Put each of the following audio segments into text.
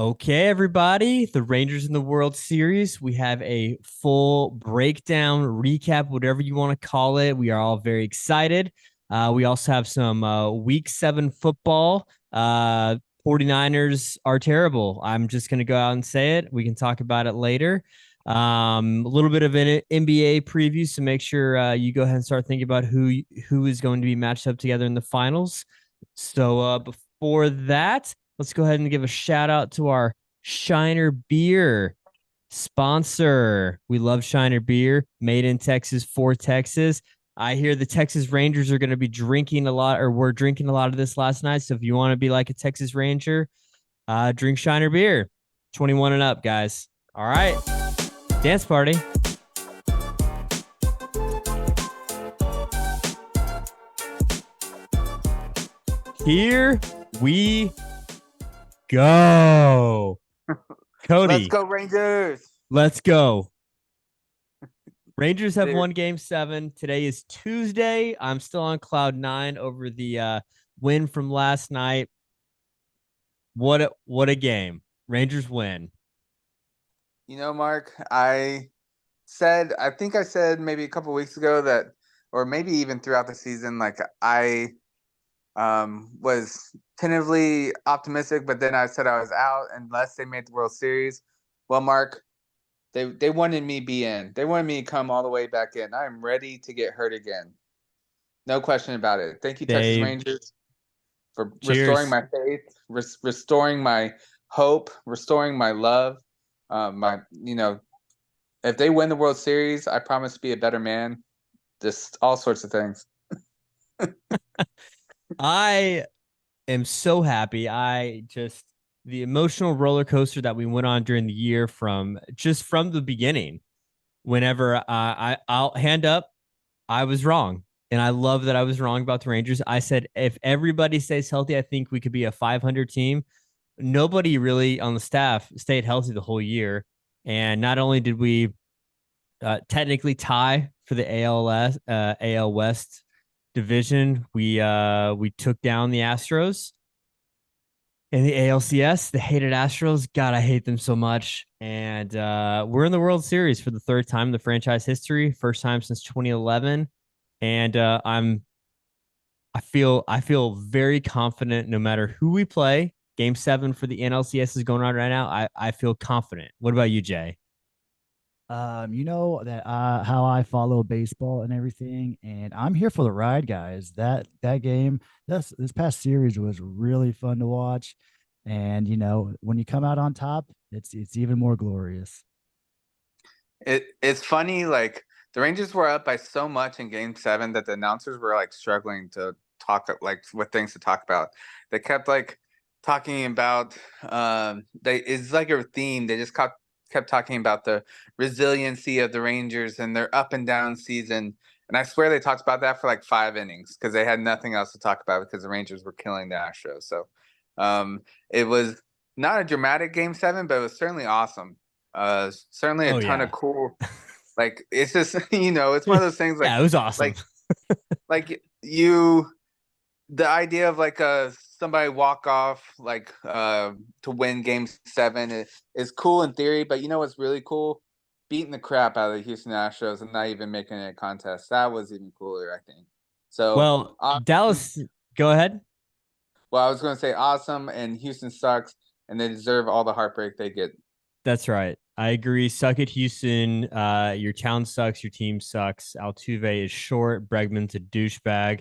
Okay, everybody, the Rangers in the World Series. We have a full breakdown, recap, whatever you want to call it. We are all very excited. We also have some week 7 football. 49ers are terrible. I'm just going to go out and say it. We can talk about it later. A little bit of an NBA preview, so make sure you go ahead and start thinking about who is going to be matched up together in the finals. So before that, let's go ahead and give a shout out to our Shiner Beer sponsor. We love Shiner Beer, made in Texas for Texas. I hear the Texas Rangers are going to be drinking a lot, or were drinking a lot of this last night. So if you want to be like a Texas Ranger, drink Shiner Beer. 21 and up, guys. All right. Dance party. Here we go. Let's Cody, go Rangers. let's go. Rangers have won game 7. Today is Tuesday. I'm still on cloud 9 over the win from last night. What a game. Rangers win. Mark, I think I said maybe a couple weeks ago that, or maybe even throughout the season, like I was tentatively optimistic, but then I said I was out unless they made the World Series. Well, Mark, they wanted me be in. They wanted me to come all the way back in. I'm ready to get hurt again. No question about it. Thank you, Texas Dave, Rangers, for restoring cheers. my faith, restoring my hope, restoring my love. If they win the World Series, I promise to be a better man. Just all sorts of things. I am so happy. The emotional roller coaster that we went on during the year from the beginning. Whenever I'll hand up, I was wrong. And I love that I was wrong about the Rangers. I said, if everybody stays healthy, I think we could be a 500 team. Nobody really on the staff stayed healthy the whole year. And not only did we technically tie for the AL West division, we took down the Astros in the ALCS, the hated Astros. God, I hate them so much. And we're in the World Series for the third time in the franchise history, first time since 2011. And I feel very confident no matter who we play. Game 7 for the NLCS is going on right now. I feel confident. What about you, Jay? You know that how I follow baseball and everything, and I'm here for the ride, guys. That game, this past series was really fun to watch, and when you come out on top, it's even more glorious. It's funny, like the Rangers were up by so much in Game 7 that the announcers were like struggling to talk like what things to talk about. They kept like talking about they it's like a theme. They just kept talking about the resiliency of the Rangers and their up and down season. And I swear they talked about that for like 5 innings because they had nothing else to talk about because the Rangers were killing the Astros. So it was not a dramatic Game 7, but it was certainly awesome. Certainly a Oh ton yeah. of cool. Like it's just it's one of those things Yeah, it was awesome. like like you the idea of like somebody walk off like to win Game 7 is cool in theory, but you know what's really cool? Beating the crap out of the Houston Astros and not even making it a contest. That was even cooler, I think. So Well, Dallas, go ahead. well, I was going to say awesome, and Houston sucks, and they deserve all the heartbreak they get. That's right. I agree. Suck it, Houston. Your town sucks. Your team sucks. Altuve is short. Bregman's a douchebag.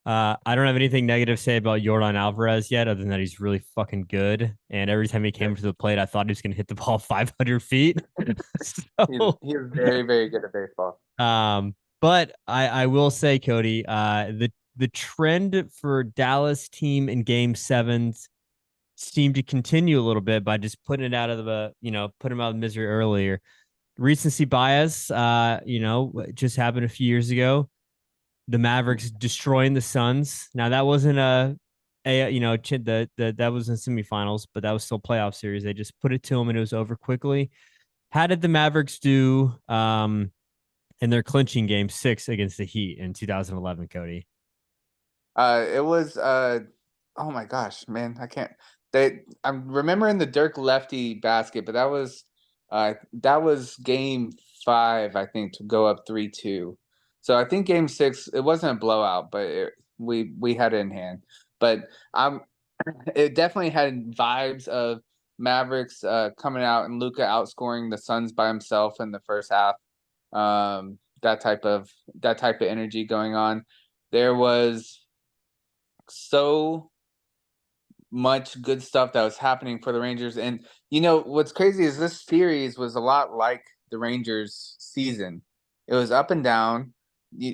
I don't have anything negative to say about Jordan Alvarez yet, other than that he's really fucking good. And every time he came to the plate, I thought he was going to hit the ball 500 feet. So, He's very, very good at baseball. but I will say, Cody, the trend for Dallas team in Game Sevens seemed to continue a little bit by just putting it out of put him out of misery earlier. Recency bias, just happened a few years ago. The Mavericks destroying the Suns. Now that wasn't that was in semifinals, but that was still playoff series. They just put it to them and it was over quickly. How did the Mavericks do in their clinching game 6 against the Heat in 2011, Cody? It was oh my gosh, man, I can't. I'm remembering the Dirk lefty basket, but that was game 5, I think, to go up 3-2. So I think game 6, it wasn't a blowout, but we had it in hand. But it definitely had vibes of Mavericks coming out and Luka outscoring the Suns by himself in the first half. That type of energy going on. There was so much good stuff that was happening for the Rangers. And what's crazy is this series was a lot like the Rangers season. It was up and down.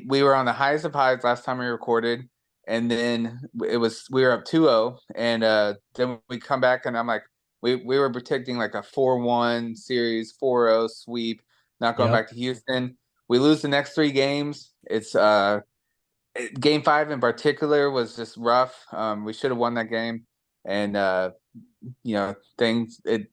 We were on the highest of highs last time we recorded, and then we were up 2-0, and then we come back, and I'm like, we were predicting like a 4-1 series, 4-0 sweep, not going back to Houston. We lose the next 3 games. It's game 5 in particular was just rough. We should have won that game. And it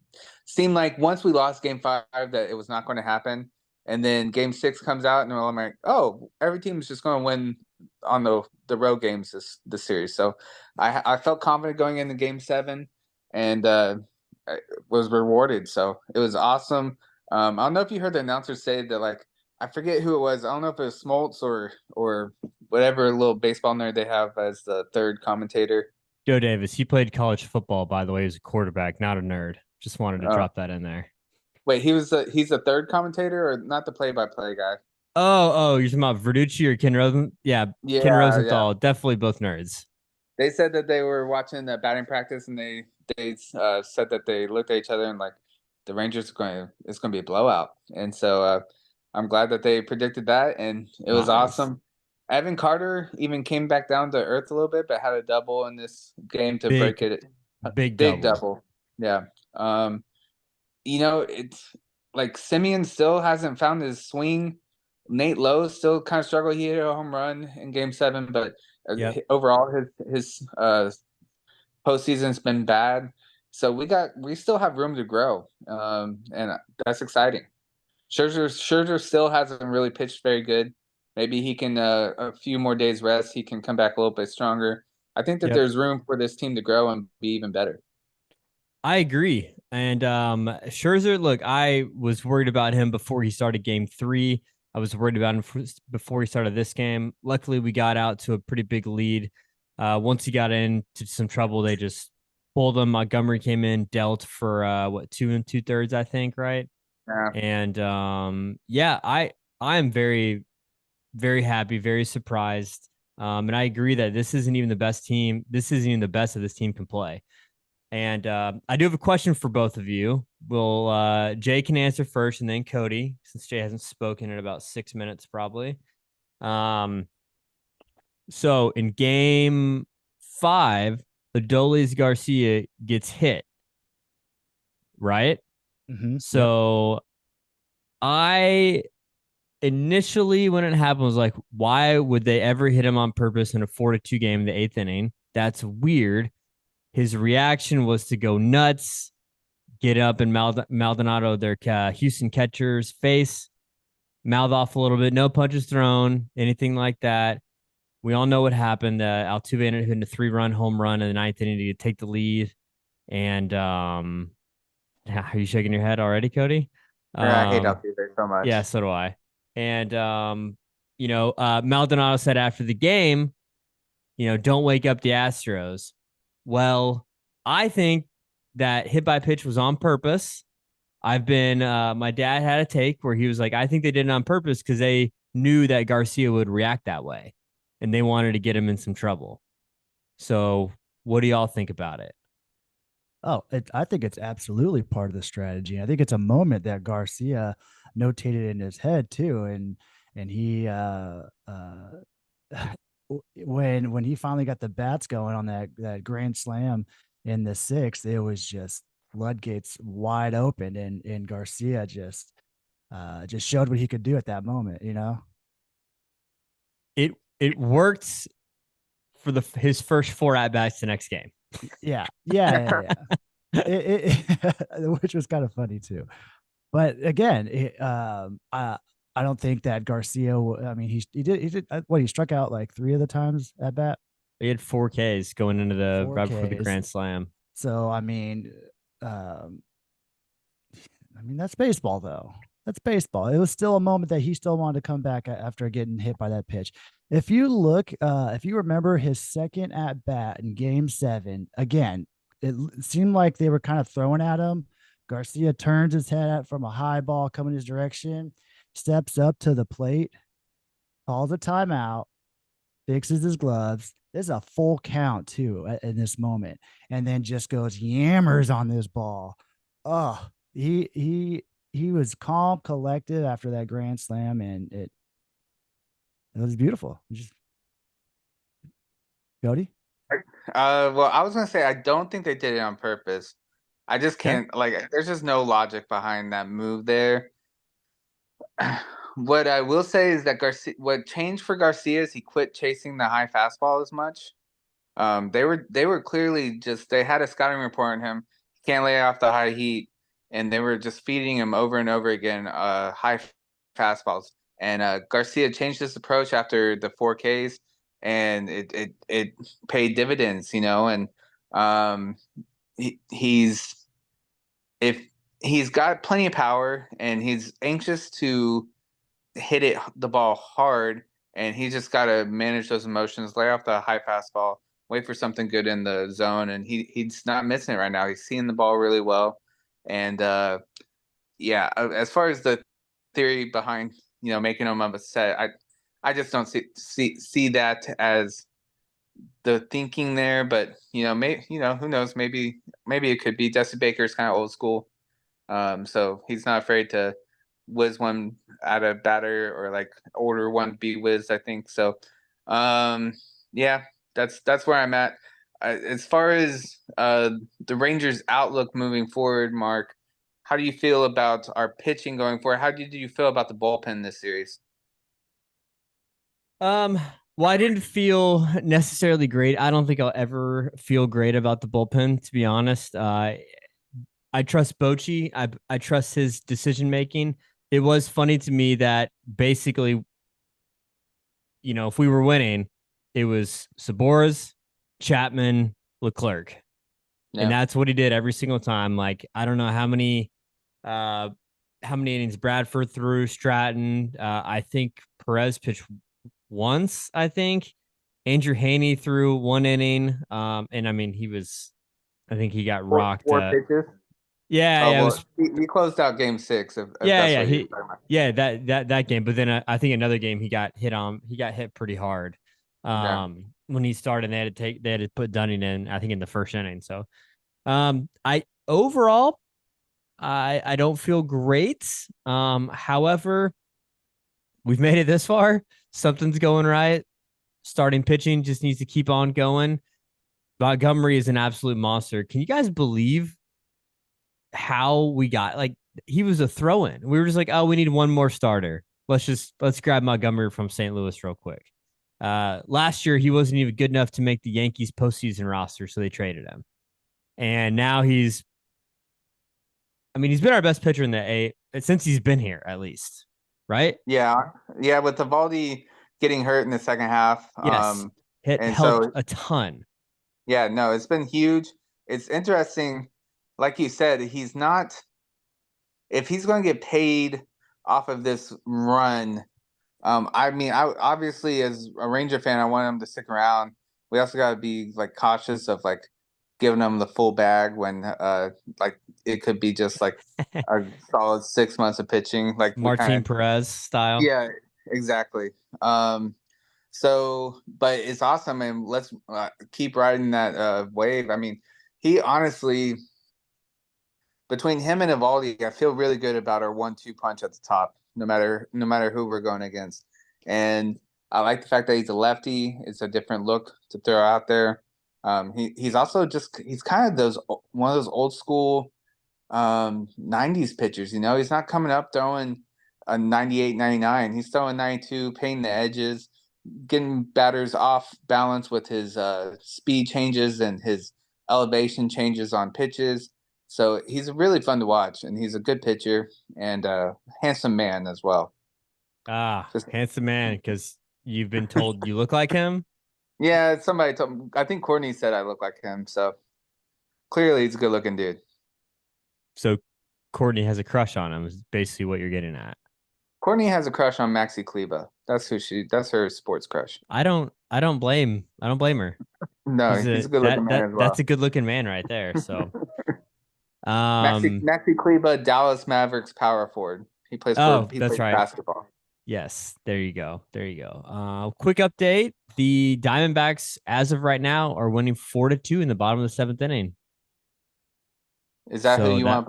seemed like once we lost game 5 that it was not going to happen. And then game 6 comes out, and I'm like, oh, every team is just going to win on the road games this series. So I felt confident going into game 7, and was rewarded. So it was awesome. I don't know if you heard the announcer say that, like, I forget who it was. I don't know if it was Smoltz or whatever little baseball nerd they have as the third commentator. Joe Davis. He played college football, by the way. He was a quarterback, not a nerd. Just wanted to drop that in there. Wait, he's the third commentator, or not the play-by-play guy? Oh, you're talking about Verducci or Ken Rosen? Yeah, Ken Rosenthal. Yeah. Definitely both nerds. They said that they were watching the batting practice, and they said that they looked at each other and like, the Rangers it's going to be a blowout. And so I'm glad that they predicted that, and it was awesome. Evan Carter even came back down to earth a little bit, but had a double in this game to break it. Big double. Yeah. It's like Simeon still hasn't found his swing. Nate Lowe still kind of struggled. He hit a home run in game 7, but overall his postseason's been bad. So we still have room to grow, and that's exciting. Scherzer still hasn't really pitched very good. Maybe he can a few more days rest. He can come back a little bit stronger. I think that there's room for this team to grow and be even better. I agree. And Scherzer, look, I was worried about him before he started game 3. I was worried about him before he started this game. Luckily, we got out to a pretty big lead. Once he got into some trouble, they just pulled him. Montgomery came in, dealt for 2 2/3, I think, right? Yeah. And I am very, very happy, very surprised. And I agree that this isn't even the best team. This isn't even the best that this team can play. And I do have a question for both of you. Jay can answer first, and then Cody, since Jay hasn't spoken in about 6 minutes, probably. So in game 5, Adolis Garcia gets hit, right? Mm-hmm. So I initially, when it happened, was like, why would they ever hit him on purpose in a 4-2 game in the 8th inning? That's weird. His reaction was to go nuts, get up in Maldonado, their Houston catcher's face, mouth off a little bit, no punches thrown, anything like that. We all know what happened. Altuve ended up hitting a 3-run home run in the 9th inning to take the lead. And are you shaking your head already, Cody? I hate Altuve so much. Yeah, so do I. And Maldonado said after the game, don't wake up the Astros. Well, I think that hit by pitch was on purpose. My dad had a take where he was like, I think they did it on purpose because they knew that Garcia would react that way, and they wanted to get him in some trouble. So what do y'all think about it? Oh, I think it's absolutely part of the strategy. I think it's a moment that Garcia notated in his head too, and he when he finally got the bats going on that grand slam in the 6th, it was just floodgates wide open, and Garcia just showed what he could do at that moment. It worked for his first 4 at bats the next game. Yeah. Which was kind of funny too. But again, I don't think that Garcia. I mean, he did what, he struck out like 3 of the times at bat. He had 4 Ks going into right before the grand slam. So um, that's baseball though. That's baseball. It was still a moment that he still wanted to come back after getting hit by that pitch. If you look, if you remember his second at bat in Game 7, again, it seemed like they were kind of throwing at him. Garcia turns his head out from a high ball coming his direction, steps up to the plate, calls a timeout, fixes his gloves. There's a full count too in this moment, and then just goes yammers on this ball. Oh, he was calm, collected after that grand slam, and it was beautiful. Just Cody. Well, I was gonna say I don't think they did it on purpose. I just Okay. can't like. There's just no logic behind that move there. What I will say is that what changed for Garcia is he quit chasing the high fastball as much. They were clearly just they had a scouting report on him. He can't lay off the high heat, and they were just feeding him over and over again high fastballs. And Garcia changed his approach after the 4Ks, and it paid dividends, you know. And um, he's if he's got plenty of power, and he's anxious to hit the ball hard, and he just got to manage those emotions, lay off the high fastball, wait for something good in the zone, and he's not missing it right now. He's seeing the ball really well, and yeah, as far as the theory behind making him upset, I just don't see that as the thinking there, but who knows, maybe it could be. Dusty Baker's kind of old school, so he's not afraid to whiz one at a batter or like order one to be whizzed, I think. So um yeah, that's where I'm at. As far as the Rangers outlook moving forward, Mark, how do you feel about our pitching going forward? How did you feel about the bullpen this series? Well, I didn't feel necessarily great. I don't think I'll ever feel great about the bullpen, to be honest. I trust Bochy. I trust his decision making. It was funny to me that basically, if we were winning, it was Saboras, Chapman, Leclerc, and Yeah. that's what he did every single time. Like I don't know how many innings Bradford threw, Stratton. I think Perez pitched once. I think Andrew Haney threw 1 inning. And I mean I think he got rocked. Four pitches. Yeah, Oh yeah, it well, was. he closed out game 6 if Yeah, that's yeah, what you're talking about. that game. But then I think another game he got hit on. He got hit pretty hard. Yeah. When he started, they had to put Dunning in. I think in the first inning. So, I overall, I don't feel great. However, we've made it this far. Something's going right. Starting pitching just needs to keep on going. Montgomery is an absolute monster. Can you guys believe how we got like he was a throw-in? We were just like, oh, we need one more starter. Let's grab Montgomery from St. Louis real quick. Last year he wasn't even good enough to make the Yankees postseason roster, so they traded him. And now he's been our best pitcher in the A since he's been here, at least. Right? Yeah, yeah, with Evaldi getting hurt in the second half, Yes. It and helped so a ton. yeah, no, it's been huge. It's interesting, like you said, he's not. If he's going to get paid off of this run, I mean, I obviously as a Ranger fan, I want him to stick around. We also got to be like cautious of like giving him the full bag when like it could be just like a solid 6 months of pitching. Like we kind Martin of Perez style. yeah, exactly. So, but it's awesome, and let's keep riding that wave. I mean, he honestly, between him and Evaldi, I feel really good about our 1-2 punch at the top, no matter who we're going against. And I like the fact that he's a lefty. It's a different look to throw out there. He's also he's kind of one of those old school 90s pitchers. He's not coming up throwing a 98, 99. He's throwing 92, painting the edges, getting batters off balance with his speed changes and his elevation changes on pitches. So he's really fun to watch, and he's a good pitcher and a handsome man as well. Just Handsome man, because you've been told you look like him. yeah, somebody told me, I think Courtney said I look like him. So Clearly, he's a good looking dude. So Courtney has a crush on him is basically what you're getting at. Courtney has a crush on Maxi Kleba. That's her sports crush. I don't blame her. No, he's a good looking man as That's well. a good looking man right there. So Maxi um Maxi Kleba, Dallas Mavericks power forward. oh, He that's plays right. basketball. Yes, there you go. There you go. Quick update. The Diamondbacks, as of right now, are winning 4-2 in the bottom of the seventh inning. Is that who So you that want?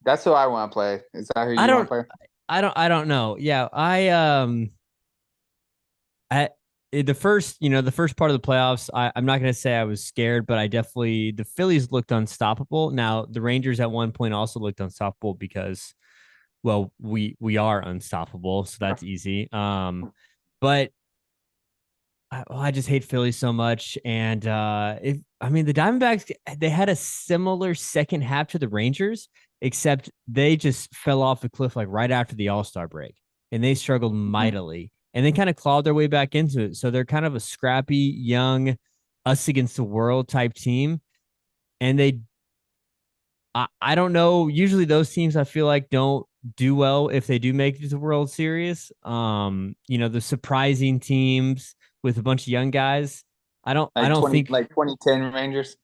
That's who I want to play. Is that who I you want don't to play? I don't know. Yeah, at the first, the first part of the playoffs, I'm not going to say I was scared, but the Phillies looked unstoppable. Now, the Rangers at one point also looked unstoppable because, well, we are unstoppable, so that's easy. But I just hate Philly so much, and if I mean the Diamondbacks, they had a similar second half to the Rangers, except they just fell off the cliff like right after the All-Star break, and they struggled Mhm. mightily, and they kind of clawed their way back into it. So they're kind of a scrappy, young, us against the world type team, and I don't know. Usually those teams I feel like don't do well if they do make it to the World Series. The surprising teams with a bunch of young guys. I Like don't 20, think like 2010 Rangers.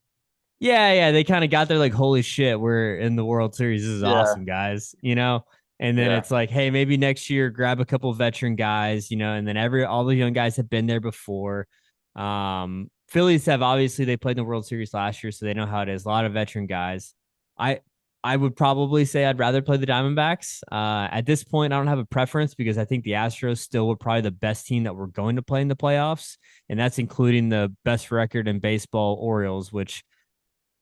yeah, they kind of got there like holy shit, we're in the World Series. This is Yeah, awesome, guys. And then yeah. it's like, hey, maybe next year grab a couple veteran guys, and then all the young guys have been there before. Phillies have obviously they played in the World Series last year, so they know how it is. A lot of veteran guys. I I would probably say I'd rather play the Diamondbacks. At this point, I don't have a preference because I think the Astros still were probably the best team that we're going to play in the playoffs, and that's including the best record in baseball, Orioles, which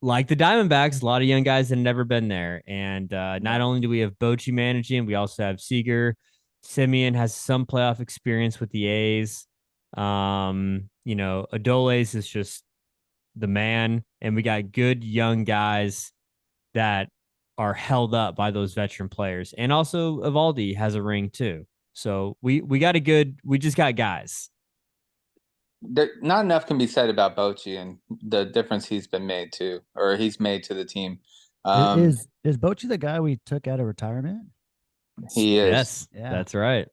like the Diamondbacks, a lot of young guys that have never been there. And not only do we have Bochy managing, we also have Seager. Simeon has some playoff experience with the A's. Adoles is just the man. And we got good young guys that are held up by those veteran players. And also Evaldi has a ring too. So we just got guys. Not enough can be said about Bochy and the difference he's been made to, or he's made to the team. Um, Is Bochy the guy we took out of retirement? he is. Yes, Yeah. that's right.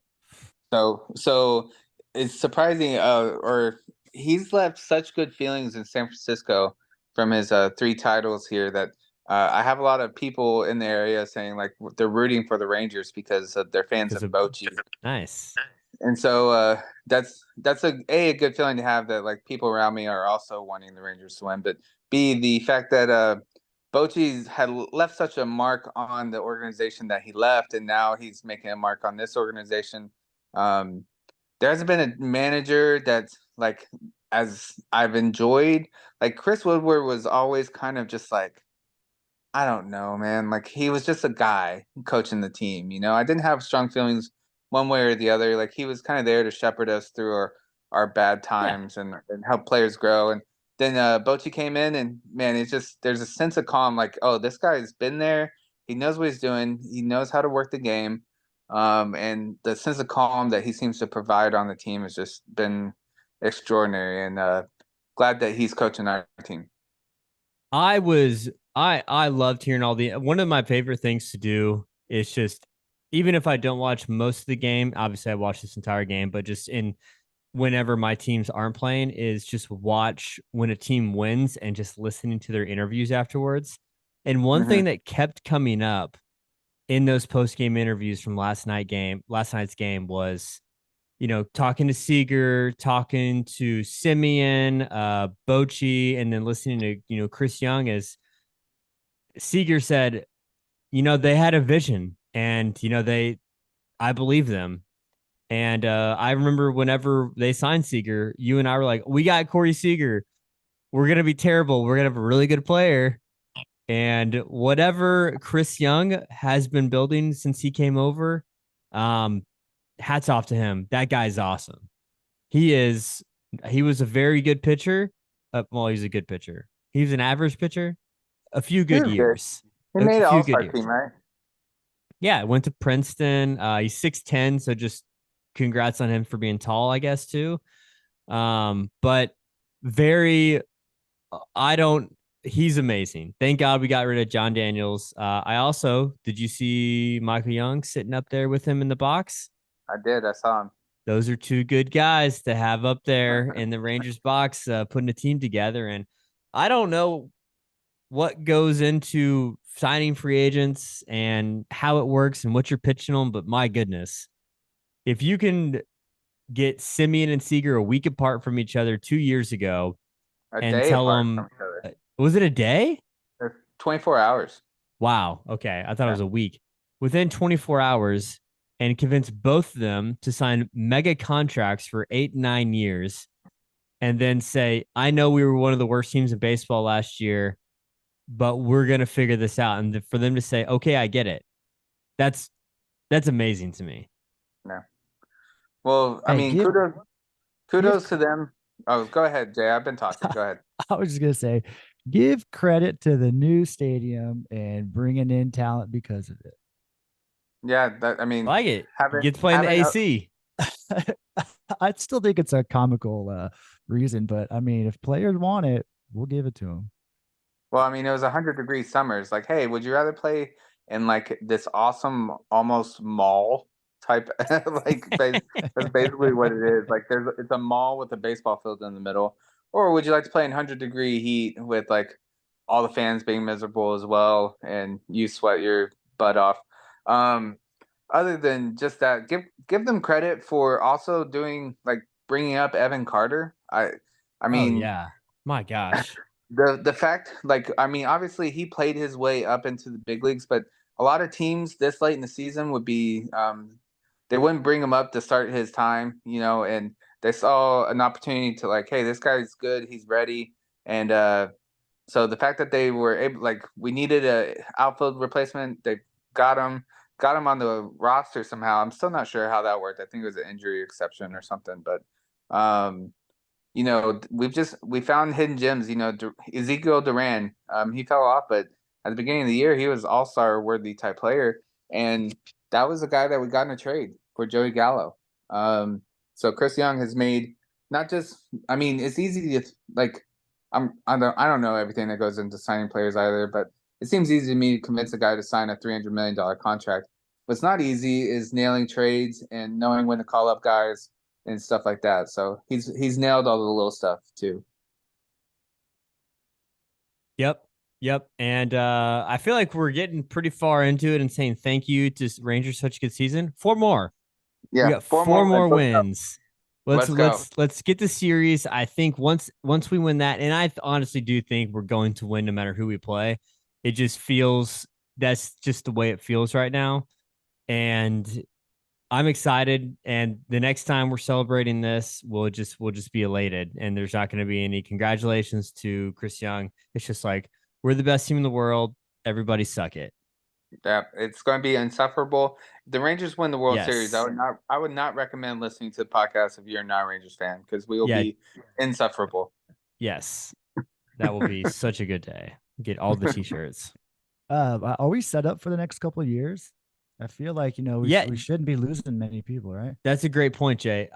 So it's surprising, or he's left such good feelings in San Francisco from his three titles here that I have a lot of people in the area saying like they're rooting for the Rangers because they're fans Because of of Bochy. nice. And so that's a good feeling to have that like people around me are also wanting the Rangers to win, but B, the fact that Bochy had left such a mark on the organization that he left, and now he's making a mark on this organization. Um, there hasn't been a manager that's like as I've enjoyed. Like Chris Woodward was always kind of just like I don't know, man. Like he was just a guy coaching the team. I didn't have strong feelings one way or the other. Like he was kind of there to shepherd us through our bad Yeah. times and help players grow. And then Bochy came in, and man, it's just there's a sense of calm. Like, oh, this guy's been there. He knows what he's doing. He knows how to work the game. And the sense of calm that he seems to provide on the team has just been extraordinary. And glad that he's coaching our team. I was I loved hearing all the one of my favorite things to do is just even if I don't watch most of the game, obviously I watch this entire game, but just in whenever my teams aren't playing is just watch when a team wins and just listening to their interviews afterwards. And one Mm-hmm. thing that kept coming up in those post game interviews from last night's game was talking to Seager, talking to Simeon, Bochy, and then listening to, Chris Young as Seager said, they had a vision and, I believe them. And I remember whenever they signed Seager, you and I were like, we got Corey Seager. We're going to be terrible. We're going to have a really good player. And whatever Chris Young has been building since he came over, um, hats off to him. That guy's awesome. He was a very good pitcher. Well, he's a good pitcher. He was an average pitcher. A few He good was good. years. He A made an few All good Star years. team, right? Yeah, went to Princeton. He's 6'10", so just congrats on him for being tall, I guess, too. But very I don't he's amazing. Thank God we got rid of John Daniels. Did you see Michael Young sitting up there with him in the box? I did. I saw him. Those are two good guys to have up there in the Rangers box, putting a team together. And I don't know what goes into signing free agents and how it works and what you're pitching them, but my goodness, if you can get Simeon and Seager a week apart from each other 2 years ago A and day tell apart them, from each other. was it a day? They're 24 hours. Wow. Okay. I thought it was a week. Within 24 hours, and convince both of them to sign mega contracts for 8-9 years, and then say, I know we were one of the worst teams in baseball last year, but we're going to figure this out. And for them to say, okay, I get it. That's amazing to me. No. Well, I mean, kudos to them. Oh, go ahead, Jay. I've been talking. Go ahead. I was just going to say, give credit to the new stadium and bringing in talent because of it. Yeah, I mean, like it. Gets playing the AC. I still think it's a comical reason, but I mean, if players want it, we'll give it to them. Well, I mean, it was 100-degree summers. Like, hey, would you rather play in like this awesome, almost mall type? Like, that's basically what it is. Like, it's a mall with a baseball field in the middle, or would you like to play in 100-degree heat with like all the fans being miserable as well, and you sweat your butt off? Other than just that, give them credit for also doing like bringing up Evan Carter. I mean, yeah, my gosh. The fact, like, I mean, obviously he played his way up into the big leagues, but a lot of teams this late in the season would be they wouldn't bring him up to start his time, and they saw an opportunity to like, hey, this guy's good, he's ready, and so the fact that they were able, like, we needed a outfield replacement, they got him on the roster somehow. I'm still not sure how that worked. I think it was an injury exception or something, but we found hidden gems. Ezekiel Duran, he fell off, but at the beginning of the year, he was all-star worthy type player, and that was a guy that we got in a trade for Joey Gallo. So Chris Young has made not just. I mean, it's easy to like. I don't know everything that goes into signing players either, but it seems easy to me to convince a guy to sign a $300 million contract. What's not easy is nailing trades and knowing when to call up guys and stuff like that. So he's nailed all the little stuff too. Yep. And I feel like we're getting pretty far into it and saying thank you to Rangers, such a good season. 4 more. Yeah, we got four more wins. Let's get the series. I think once we win that, and I honestly do think we're going to win no matter who we play. It just feels, that's just the way it feels right now. And I'm excited. And the next time we're celebrating this, we'll just be elated. And there's not going to be any congratulations to Chris Young. It's just like, we're the best team in the world. Everybody suck it. Yeah, it's going to be insufferable. The Rangers win the World Series. I would not recommend listening to the podcast if you're not a Rangers fan, because we will be insufferable. Yes, that will be such a good day. Get all the t-shirts. Are we set up for the next couple of years? I feel like we shouldn't be losing many people, right? That's a great point, Jay.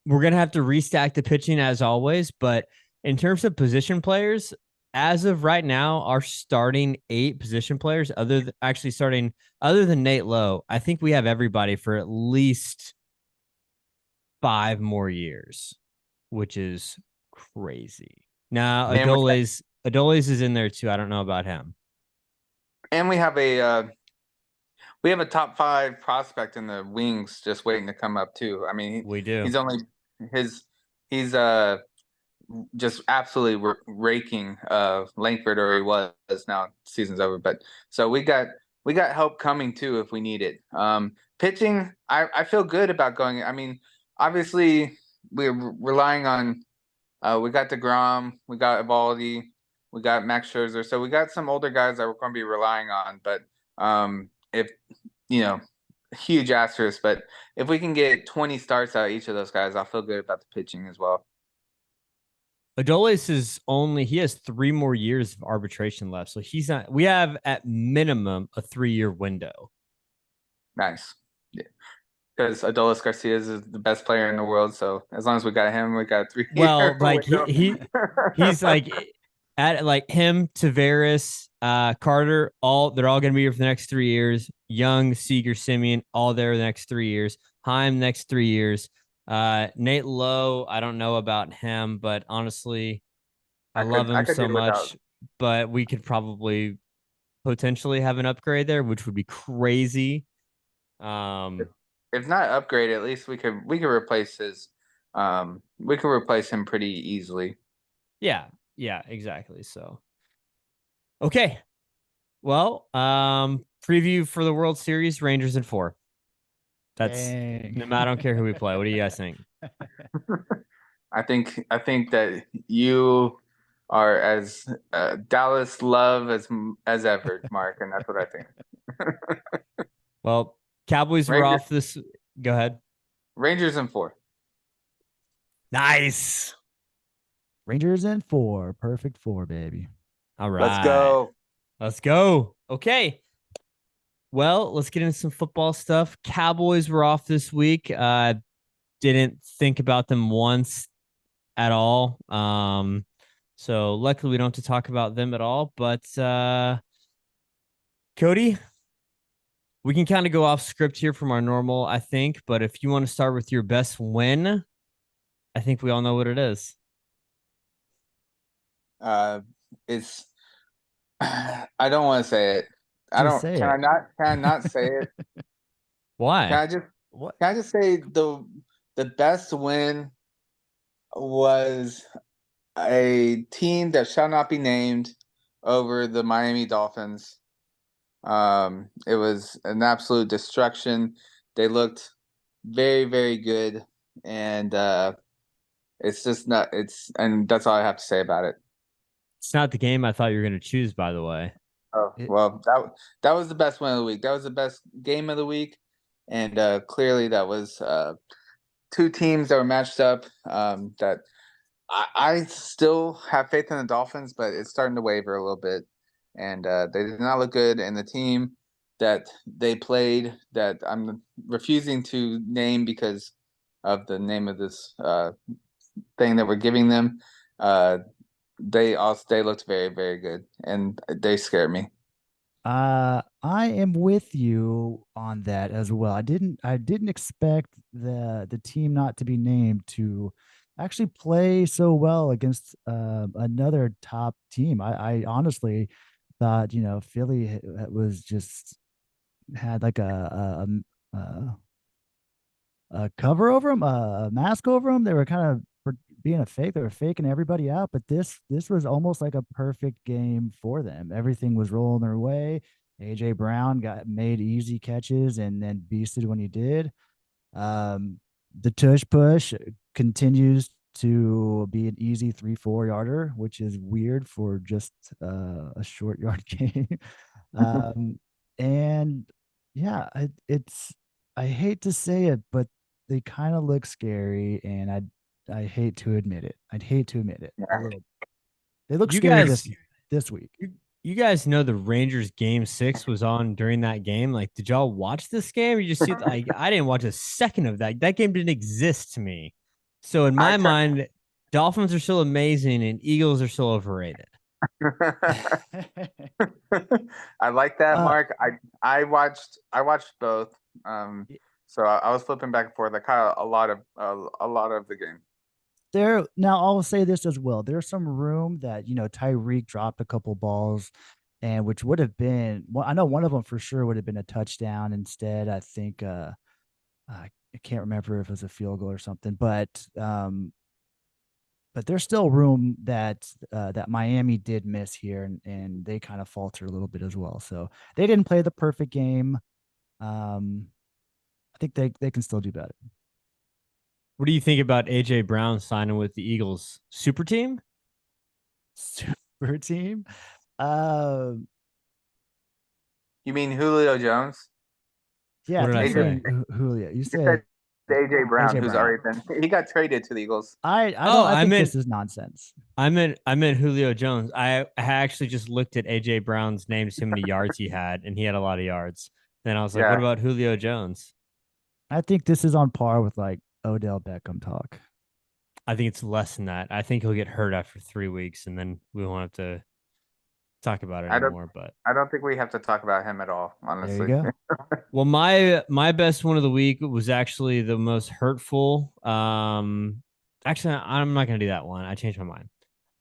We're gonna have to restack the pitching as always, but in terms of position players, as of right now, our starting 8 position players, other than Nate Lowe, I think we have everybody for at least 5 more years, which is crazy. Now, Adolis is in there too. I don't know about him. And we have a top 5 prospect in the wings just waiting to come up too. I mean, we do. He's just absolutely raking Langford, or he was. Now season's over, but so we got help coming too if we need it. Pitching, I feel good about going. I mean, obviously we're relying on we got DeGrom, we got Evaldi, we got Max Scherzer, so we got some older guys that we're going to be relying on. But if huge asterisk, but if we can get 20 starts out of each of those guys, I'll feel good about the pitching as well. Adolis he has 3 more years of arbitration left. So we have at minimum a 3-year window. Nice. Yeah. Because Adolis Garcia is the best player in the world. So as long as we got him, we got 3 years. Well, like he's like, at like him, Tavares, Carter, they're all going to be here for the next 3 years. Young, Seager, Simeon, all there the next 3 years. Heim next 3 years. Nate Lowe, I don't know about him, but honestly, I love I him could so do without. much. But we could probably potentially have an upgrade there, which would be crazy. If not upgrade, at least we could replace his. We could replace him pretty easily. Yeah, exactly. So, okay. Well, preview for the World Series, Rangers in 4. That's Dang. I don't care who we play. What do you guys think? I think that you are as Dallas love as ever, Mark, and that's what I think. Well, Cowboys were Rangers, off this. Go ahead. Rangers in 4. Nice. Rangers in 4. Perfect 4, baby. All right. Let's go. Let's go. Okay. Well, let's get into some football stuff. Cowboys were off this week. Didn't think about them once at all. So luckily we don't have to talk about them at all. But Cody, we can kind of go off script here from our normal, I think. But if you want to start with your best win, I think we all know what it is. It's I don't want to say it. I Just don't. say Can it. I not? Can I not say it? Why? What? Can I just say the best win was a team that shall not be named over the Miami Dolphins. It was an absolute destruction. They looked very, very good, and it's just not. And that's all I have to say about it. It's not the game I thought you were going to choose, by the way. Oh well, that was the best win of the week. That was the best game of the week, and clearly that was two teams that were matched up. That I still have faith in the Dolphins, but it's starting to waver a little bit, and they did not look good. And the team that they played, that I'm refusing to name because of the name of this thing that we're giving them, they looked very, very good, and they scared me. I am with you on that as well. I didn't expect the team not to be named to actually play so well against another top team. I honestly thought, Philly was just had like a cover over them, a mask over them. They were kind of being a fake. They were faking everybody out, but this was almost like a perfect game for them. Everything was rolling their way. AJ Brown made easy catches and then beasted when he did. The tush push continues to be an easy 3-4 yarder, which is weird for just a short yard game. And yeah, it's I hate to say it, but they kind of look scary, and I hate to admit it. I'd hate to admit it. They look You scary guys, this week. you guys know the Rangers game 6 was on during that game. Like, did y'all watch this game? Or you just see like I didn't watch a second of that. That game didn't exist to me. So in my mind, Dolphins are still amazing and Eagles are still overrated. I like that, Mark. I watched both. So I was flipping back and forth. I caught a lot of the game. Now I'll say this as well. There's some room that Tyreek dropped a couple balls, and which would have been. Well, I know one of them for sure would have been a touchdown. Instead, I think I can't remember if it was a field goal or something, but there's still room that Miami did miss here, and they kind of faltered a little bit as well. So they didn't play the perfect game. I think they can still do better. What do you think about AJ Brown signing with the Eagles super team? Super team? You mean Julio Jones? Yeah, what did I say? Julio. You said AJ Brown, AJ who's Brown. already he got traded to the Eagles. I think this is nonsense. I meant Julio Jones. I actually just looked at AJ Brown's name, see how many yards he had, and he had a lot of yards. Then I was like, what about Julio Jones? I think this is on par with like Odell Beckham talk. I think it's less than that. I think he'll get hurt after 3 weeks, and then we won't have to talk about it I don't anymore. But I don't think we have to talk about him at all, There you honestly. go. well, my best one of the week was actually the most hurtful. Actually, I'm not gonna do that one. I changed my mind.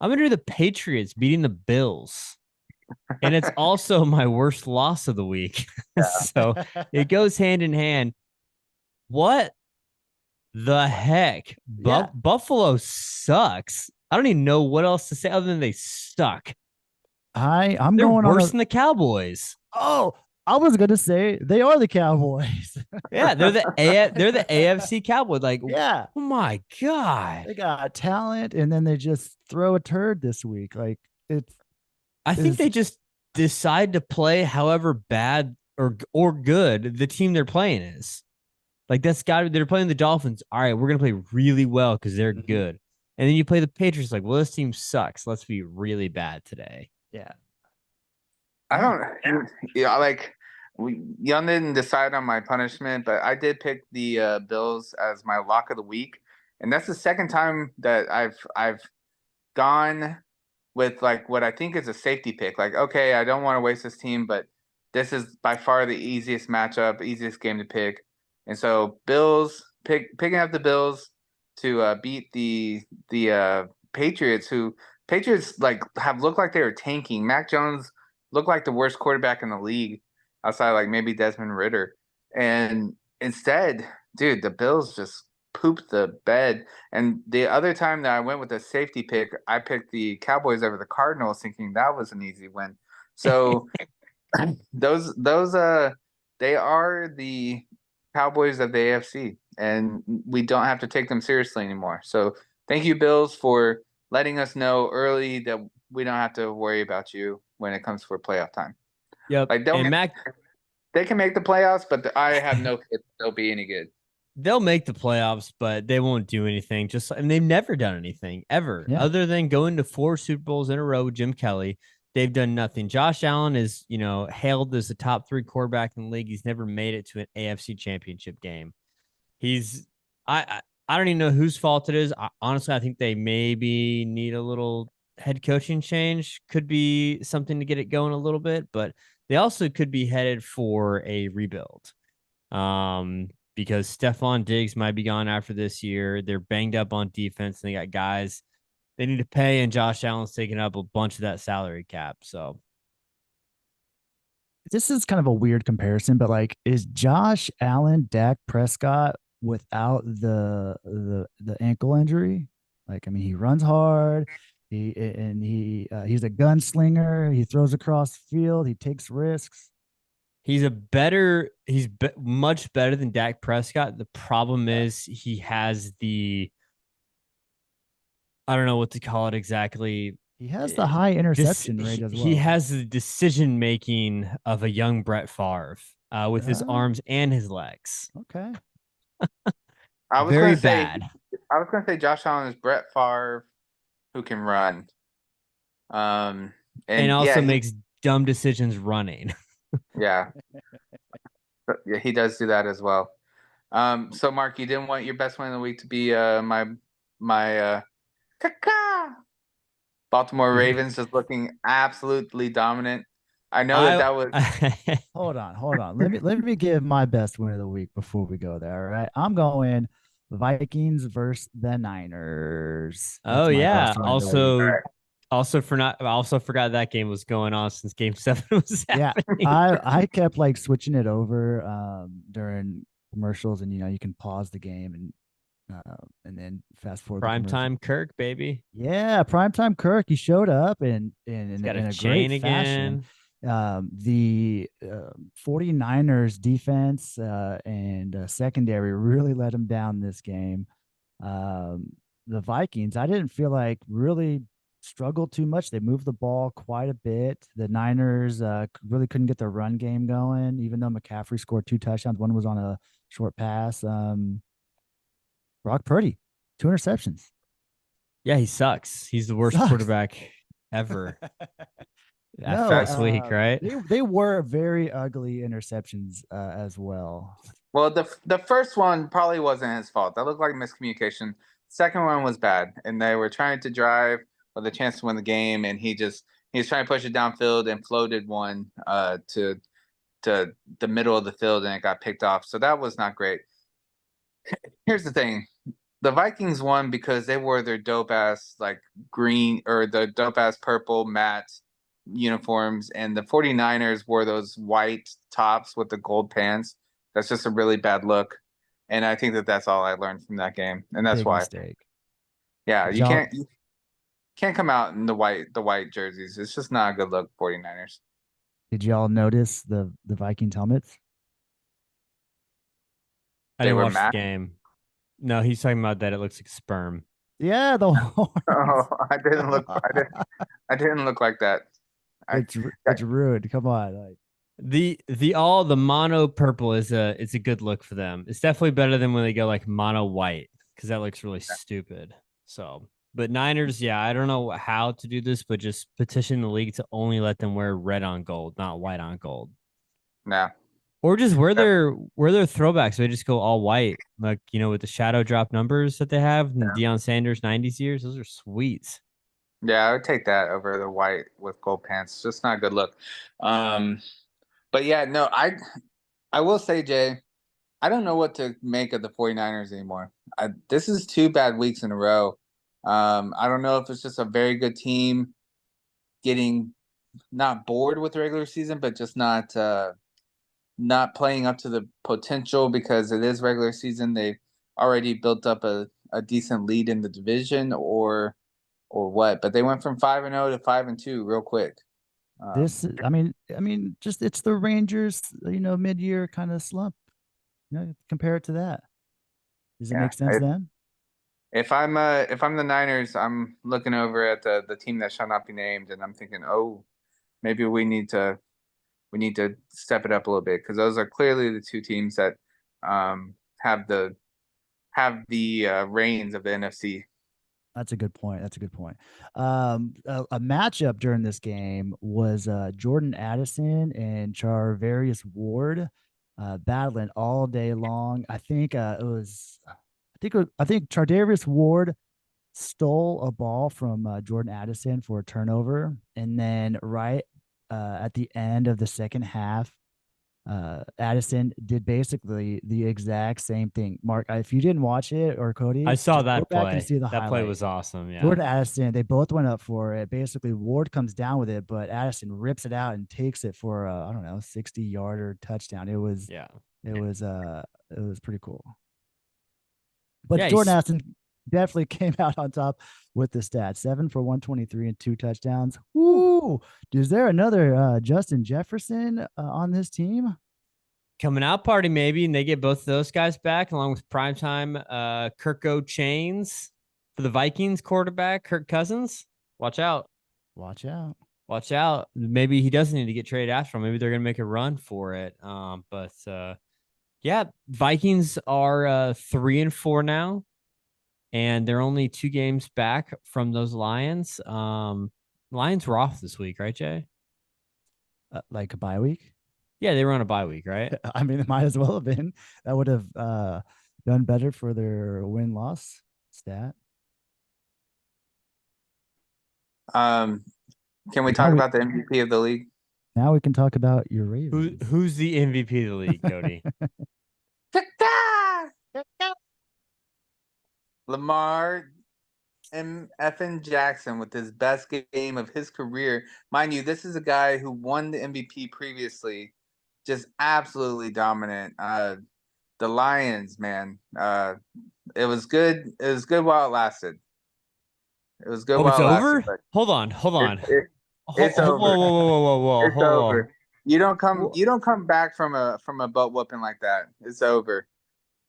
I'm gonna do the Patriots beating the Bills, and it's also my worst loss of the week. So it goes hand in hand. What the heck? Yeah. Buffalo sucks. I don't even know what else to say other than they suck. I'm They're going on worse a, than the Cowboys. oh, I was gonna say they are the Cowboys. Yeah, they're the AFC Cowboys. Like, Yeah. oh my god. They got talent and then they just throw a turd this week. Like it's I think they just decide to play however bad or good the team they're playing is. Like that's got they're playing the Dolphins. All right, we're gonna play really well because they're good. And then you play the Patriots. Like, well, this team sucks. Let's be really bad today. yeah. I don't. Yeah, like y'all didn't decide on my punishment, but I did pick the Bills as my lock of the week, and that's the second time that I've gone with like what I think is a safety pick. Like, okay, I don't want to waste this team, but this is by far the easiest matchup, easiest game to pick, and so picking up the Bills to beat the Patriots, who Patriots like have looked like they were tanking. Mac Jones looked like the worst quarterback in the league, outside like maybe Desmond Ritter, and instead, dude, the Bills just pooped the bed. And the other time that I went with a safety pick, I picked the Cowboys over the Cardinals, thinking that was an easy win. So those they are the Cowboys of the AFC, and we don't have to take them seriously anymore. So thank you, Bills, for letting us know early that we don't have to worry about you when it comes for playoff time. Yep. Like And Mac, they can make the playoffs, but I have no faith they'll be any good. they'll make the playoffs, but they won't do anything. And they've never done anything ever, Yeah. other than going to 4 Super Bowls in a row with Jim Kelly. They've done nothing. Josh Allen is, hailed as the top 3 quarterback in the league. He's never made it to an AFC Championship game. He's, I don't even know whose fault it is. Honestly, I think they maybe need a little head coaching change. Could be something to get it going a little bit, but they also could be headed for a rebuild. Because Stephon Diggs might be gone after this year. They're banged up on defense, and they got guys they need to pay, and Josh Allen's taking up a bunch of that salary cap. So This is kind of a weird comparison, but like, is Josh Allen Dak Prescott without the ankle injury? Like, I mean, he runs hard. He's a gunslinger. He throws across the field. He takes risks. he's much better than Dak Prescott. The problem is he has I don't know what to call it exactly. He has the high interception rate as well. He has the decision making of a young Brett Favre with his arms and his legs. Okay. I was Very gonna say, bad. I was gonna say Josh Allen is Brett Favre who can run. And also makes dumb decisions running. Yeah. Yeah, he does do that as well. So Mark, you didn't want your best win of the week to be my Baltimore Ravens just looking absolutely dominant. I know that was Hold on. Let me give my best win of the week before we go there. All right. I'm going Vikings versus the Niners. Oh yeah. Also forgot that game was going on since game 7 was happening. Yeah. I kept like switching it over during commercials, and you can pause the game and then fast forward. Primetime Kirk, baby. Yeah, primetime Kirk. He showed up in got a chain great again. fashion. The 49ers defense and secondary really let him down this game. The Vikings, I didn't feel like really struggled too much. They moved the ball quite a bit. The Niners really couldn't get their run game going, even though McCaffrey scored 2 touchdowns. One was on a short pass. Brock Purdy, 2 interceptions. Yeah, he sucks. He's the worst quarterback ever. Last week, right? They were very ugly interceptions as well. Well, the first one probably wasn't his fault. That looked like miscommunication. second one was bad, and they were trying to drive with a chance to win the game, and he was trying to push it downfield and floated one to the middle of the field, and it got picked off. So that was not great. Here's the thing. The Vikings won because they wore their dope ass like green or the dope ass purple matte uniforms, and the 49ers wore those white tops with the gold pants. That's just a really bad look. And I think that that's all I learned from that game. And that's Big why. mistake. Yeah, Did you y'all can't come out in the white jerseys. It's just not a good look, 49ers. did y'all notice the Vikings helmets? I They didn't were watch the matte. game. No, he's talking about that it looks like sperm. Yeah, the horns. Oh, I didn't look like that. I, It's ruined. Come on, like The mono purple is a good look for them. It's definitely better than when they go like mono white because that looks really stupid. So, but Niners, yeah, I don't know how to do this, but just petition the league to only let them wear red on gold, not white on gold, no. or just wear their throwbacks. So they just go all white, like with the shadow drop numbers that they have in Deion Sanders '90s years. Those are sweet. Yeah, I would take that over the white with gold pants. It's just not a good look. Um, but yeah, no, I will say, Jay, I don't know what to make of the 49ers anymore. This is 2 bad weeks in a row. I don't know if it's just a very good team getting not bored with the regular season, but just not playing up to the potential because it is regular season. They already built up a decent lead in the division, or what? But they went from 5-0 to 5-2 real quick. I mean, just it's the Rangers, mid-year kind of slump. Compare it to that. Does it Yeah, make sense then? if I'm the Niners, I'm looking over at the team that shall not be named, and I'm thinking, oh, maybe we need to step it up a little bit because those are clearly the two teams that have the reins of the NFC. That's a good point. That's a good point. A matchup during this game was Jordan Addison and Charvarius Ward battling all day long. I think Charvarius Ward stole a ball from Jordan Addison for a turnover, and then right at the end of the second half, Addison did basically the exact same thing. Mark, if you didn't watch it, or Cody, I saw just go that back and play. see the That play highlight. was awesome. Yeah. Jordan Addison, they both went up for it. Basically, Ward comes down with it, but Addison rips it out and takes it for I don't know, 60-yarder touchdown. Yeah. It was pretty cool. But Yeah. Jordan Addison definitely came out on top with the stats. 7 for 123 and 2 touchdowns. Woo! Is there another Justin Jefferson on this team? Coming out party maybe, and they get both of those guys back along with primetime Kirko Chains for the Vikings quarterback Kirk Cousins. Watch out. Watch out. Watch out. Maybe he doesn't need to get traded after him. Maybe they're gonna make a run for it. But yeah, Vikings are 3-4 now, and they're only 2 games back from those Lions. Lions were off this week, right, Jay? Like a bye week? Yeah, they were on a bye week, right? I mean, it might as well have been. That would have done better for their win-loss stat. Can we Now talk we- about the MVP of the league? Now we can talk about your Ravens. Who's the MVP of the league, Cody? Lamar and effing Jackson with his best game of his career. Mind you, this is a guy who won the MVP previously, just absolutely dominant. The Lions, man. It was good. It was good while it lasted. It was good Oh, it's while it over? lasted. Hold on. It's over. Whoa. It's over. You don't come back from a butt whooping like that. It's over.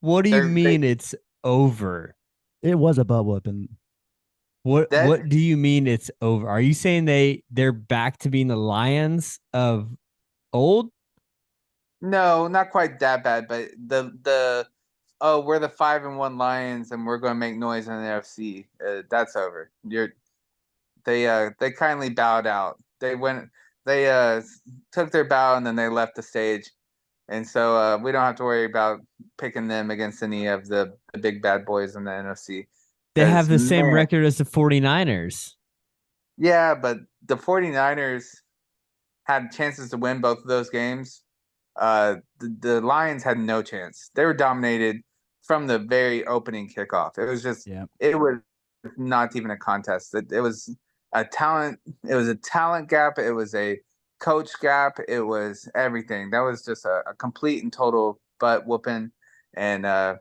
What do you They- mean it's over? It was a butt whooping. What That- do you mean it's over? Are you saying they're back to being the Lions of old? No, not quite that bad, but we're the 5-1 Lions and we're going to make noise in the NFC. That's over. They kindly bowed out. They took their bow and then they left the stage, and so we don't have to worry about picking them against any of the big bad boys in the NFC. They have 'Cause, the same man, record as the 49ers. yeah, but the 49ers had chances to win both of those games. The Lions had no chance. They were dominated from the very opening kickoff. Yeah. It was not even a contest. It was a talent. It was a talent gap. It was a coach gap. It was everything. That was just a complete and total butt whooping. And I'm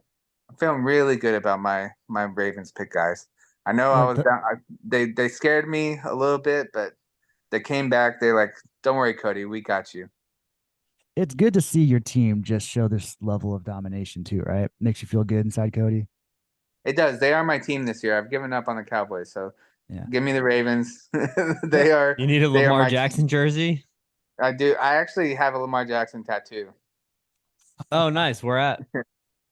feeling really good about my Ravens pick, guys. I know I was down. They scared me a little bit, but they came back. They like, don't worry, Cody, we got you. It's good to see your team just show this level of domination too, right? Makes you feel good inside, Cody. It does. They are my team this year. I've given up on the Cowboys, so Yeah. give me the Ravens. But You need a they are Lamar my Jackson team. jersey? I do. I actually have a Lamar Jackson tattoo. Oh, nice. Where at?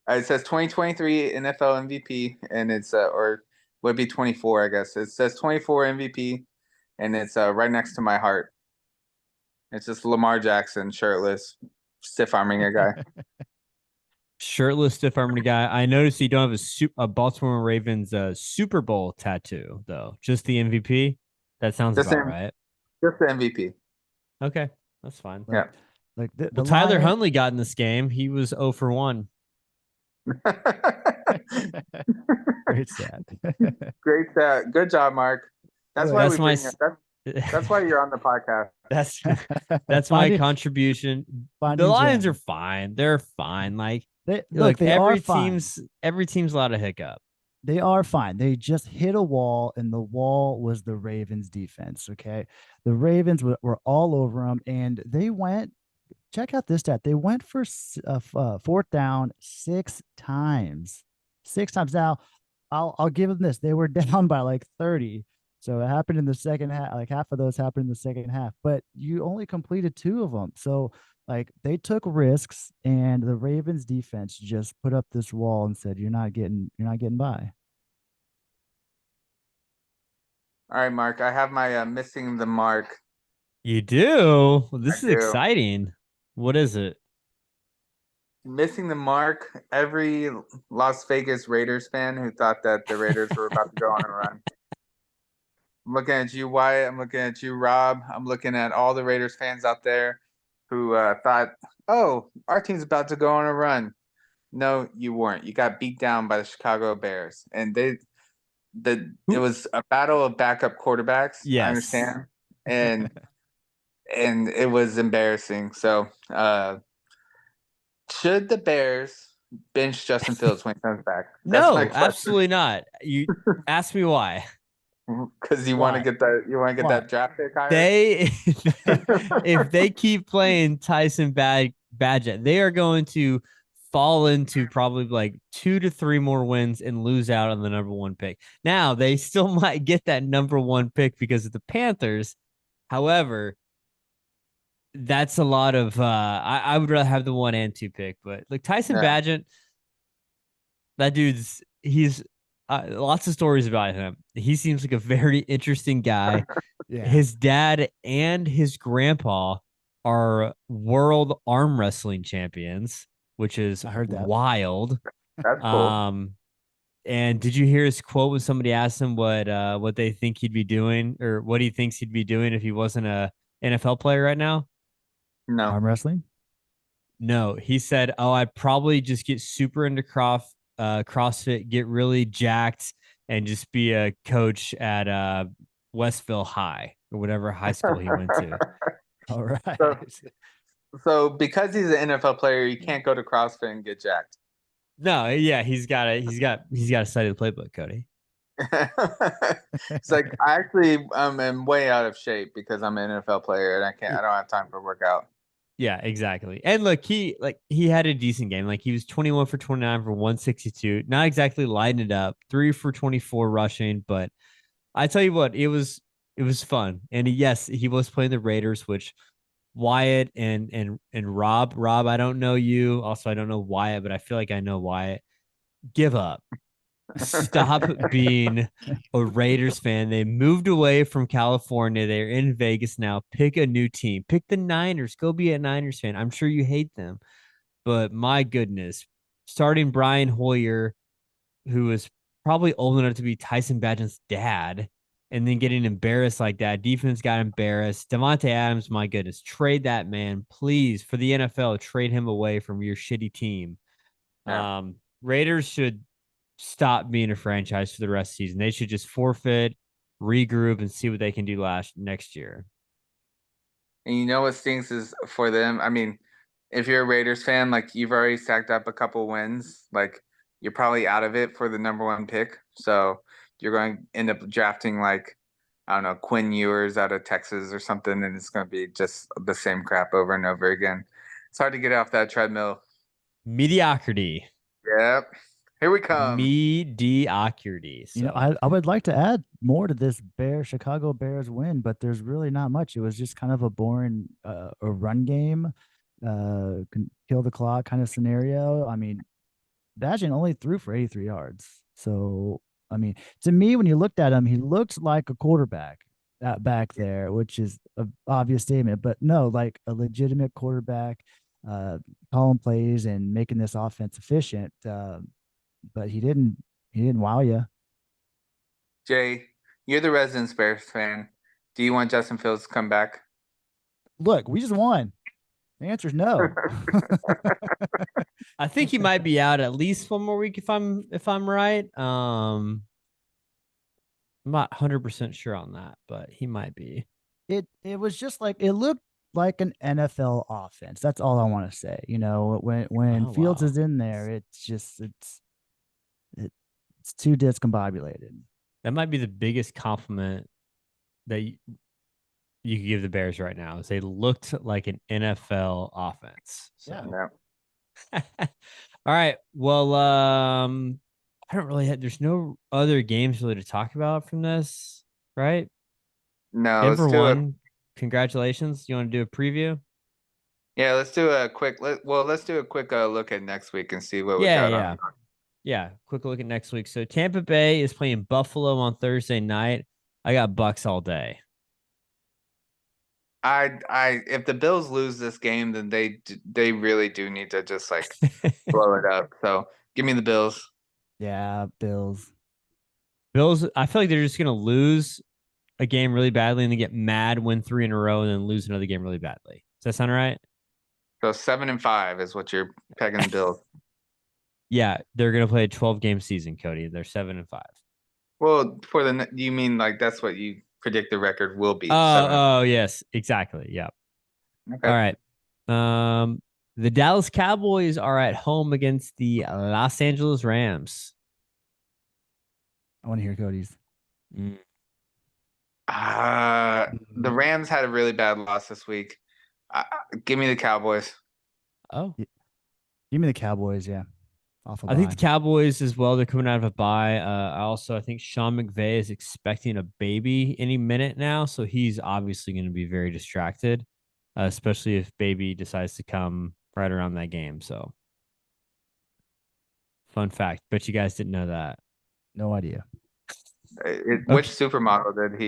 It says 2023 NFL MVP, and it's or would be 24, I guess. It says 24 MVP, and it's right next to my heart. It's just Lamar Jackson, shirtless, stiff arming a guy. Shirtless, stiff armed guy. I noticed you don't have a Baltimore Ravens Super Bowl tattoo though. Just the MVP. That sounds Just about the, right. just the MVP. Okay, that's fine. like, Yeah. like the Well, Tyler Lion- Huntley got in this game. He was 0 for 1. Great stat. Great. Good job, Mark. That's Look, why That's we my bring you. That's why you're on the podcast. that's my Finding- contribution. The finding Lions gems. are fine. They're fine. Like Look, they are fine. every team's allowed to hiccup. They are fine. They just hit a wall, and the wall was the Ravens defense. Okay. The Ravens were all over them, and they went, check out this stat. They went for fourth down 6 times. 6 times. Now, I'll give them this. They were down by like 30. So it happened in the second half. Like half of those happened in the second half, but you only completed 2 of them. So like they took risks, and the Ravens defense just put up this wall and said, you're not getting by. All right, Mark. I have my missing the mark. You do? Well, this I is do. exciting. What is it? Missing the mark. Every Las Vegas Raiders fan who thought that the Raiders were about to go on a run. I'm looking at you, Wyatt. I'm looking at you, Rob. I'm looking at all the Raiders fans out there who thought, oh, our team's about to go on a run. No, you weren't. You got beat down by the Chicago Bears. And it was a battle of backup quarterbacks. Yes. I understand. And it was embarrassing. So should the Bears bench Justin Fields when he comes back? That's No, my question. absolutely not. You ask me why. Because you want to get that draft pick higher. They if they keep playing Tyson Badgett, they are going to fall into probably like 2 to 3 more wins and lose out on the number 1 pick. Now they still might get that number 1 pick because of the Panthers. However, that's a lot of I would rather have the 1 and 2 pick, but like Tyson Badgett, that he's lots of stories about him. He seems like a very interesting guy. Yeah. His dad and his grandpa are world arm wrestling champions, which is I heard that. wild. That's cool. And did you hear his quote when somebody asked him what they think he'd be doing or what he thinks he'd be doing if he wasn't a NFL player right now? No. Arm wrestling? No, he said, "Oh, I'd probably just get super into CrossFit, get really jacked, and just be a coach at Westville High or whatever high school he went to." All right. So because he's an NFL player, you can't go to CrossFit and get jacked. No, yeah, he's got to study the playbook, Cody. It's like I actually am way out of shape because I'm an NFL player and I don't have time for workout. Yeah, exactly. And look, he had a decent game. Like he was 21 for 29 for 162. Not exactly lighting it up. 3 for 24 rushing, but I tell you what, it was fun. And yes, he was playing the Raiders, which Wyatt and Rob, I don't know you. Also, I don't know Wyatt, but I feel like I know Wyatt. Give up. Stop being a Raiders fan. They moved away from California. They're in Vegas now. Pick a new team. Pick the Niners. Go be a Niners fan. I'm sure you hate them, but my goodness, starting Brian Hoyer, who was probably old enough to be Tyson Bagent's dad, and then getting embarrassed like that. Defense got embarrassed. Devontae Adams, my goodness, trade that man, please, for the NFL. Trade him away from your shitty team. Yeah. Raiders should stop being a franchise for the rest of the season. They should just forfeit, regroup, and see what they can do next year. And you know what stinks is for them? I mean, if you're a Raiders fan, like you've already stacked up a couple wins, like you're probably out of it for the #1 pick. So you're going to end up drafting like, I don't know, Quinn Ewers out of Texas or something, and it's going to be just the same crap over and over again. It's hard to get off that treadmill. Mediocrity. Yep. Here we come. Mediocrity. So. You know, I would like to add more to this Chicago Bears win, but there's really not much. It was just kind of a boring a run game, kill the clock kind of scenario. I mean, Bagent only threw for 83 yards. So, I mean, to me, when you looked at him, he looked like a quarterback back there, which is an obvious statement, but no, like a legitimate quarterback, calling plays and making this offense efficient. But he didn't wow you. Jay, you're the resident Bears fan. Do you want Justin Fields to come back? Look, we just won. The answer is no. I think he might be out at least one more week if I'm right. I'm not 100% sure on that, but he might be. It was just like it looked like an NFL offense. That's all I want to say. You know, when Fields is in there, it's too discombobulated. That might be the biggest compliment that you could give the Bears right now is they looked like an NFL offense. So. Yeah. All right. Well, I don't really there's no other games really to talk about from this, right? No. Denver won. Congratulations. You want to do a preview? Yeah, let's do a quick let's do a quick look at next week and see what we got on. Yeah, quick look at next week. So Tampa Bay is playing Buffalo on Thursday night. I got Bucks all day. If the Bills lose this game, then they really do need to just like blow it up. So give me the Bills. Yeah, Bills. Bills. I feel like they're just gonna lose a game really badly and then get mad, win 3 in a row, and then lose another game really badly. Does that sound right? So 7-5 is what you're pegging the Bills. Yeah, they're gonna play a 12-game season, Cody. They're 7-5. Well, you mean like that's what you predict the record will be? Oh, yes, exactly. Yep. Okay. All right. The Dallas Cowboys are at home against the Los Angeles Rams. I want to hear Cody's. The Rams had a really bad loss this week. Give me the Cowboys. Oh, give me the Cowboys. Yeah. I think the Cowboys as well. They're coming out of a bye. I think Sean McVay is expecting a baby any minute now, so he's obviously going to be very distracted, especially if baby decides to come right around that game. So, fun fact. Bet you guys didn't know that. No idea. Which supermodel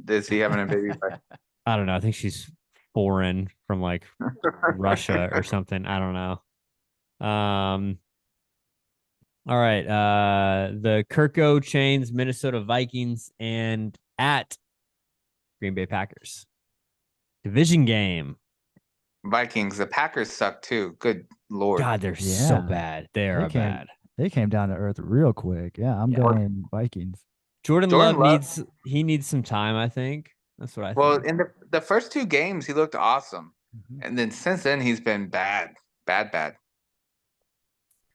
is he having a baby by? I don't know. I think she's foreign from like Russia or something. I don't know. All right. The Kirko Chains, Minnesota Vikings, and at Green Bay Packers. Division game. Vikings. The Packers suck too. Good Lord. God, they're so bad. They are bad. They came down to earth real quick. Yeah, I'm going Vikings. Jordan Love needs some time, I think. That's what I think. Well, in the first 2 games, he looked awesome. Mm-hmm. And then since then, he's been bad.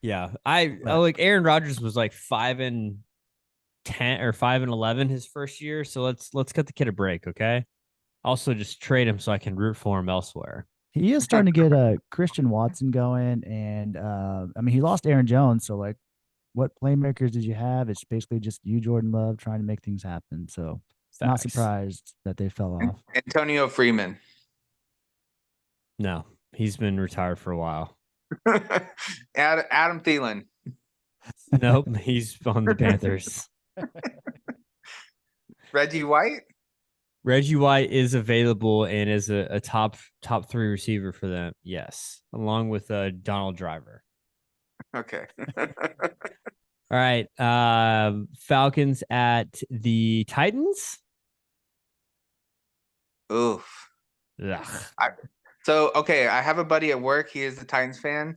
Yeah, I like Aaron Rodgers was like 5-10 or 5-11 his first year. So let's cut the kid a break, okay? Also, just trade him so I can root for him elsewhere. He is starting to get Christian Watson going, and I mean he lost Aaron Jones, so like, what playmakers did you have? It's basically just you, Jordan Love, trying to make things happen. So not surprised that they fell off. Antonio Freeman. No, he's been retired for a while. Adam Thielen. Nope, he's on the Panthers. Reggie White. Reggie White is available and is a top 3 receiver for them. Yes, along with Donald Driver. Okay. All All right. Falcons at the Titans. Oof. Ugh. Okay, I have a buddy at work. He is a Titans fan.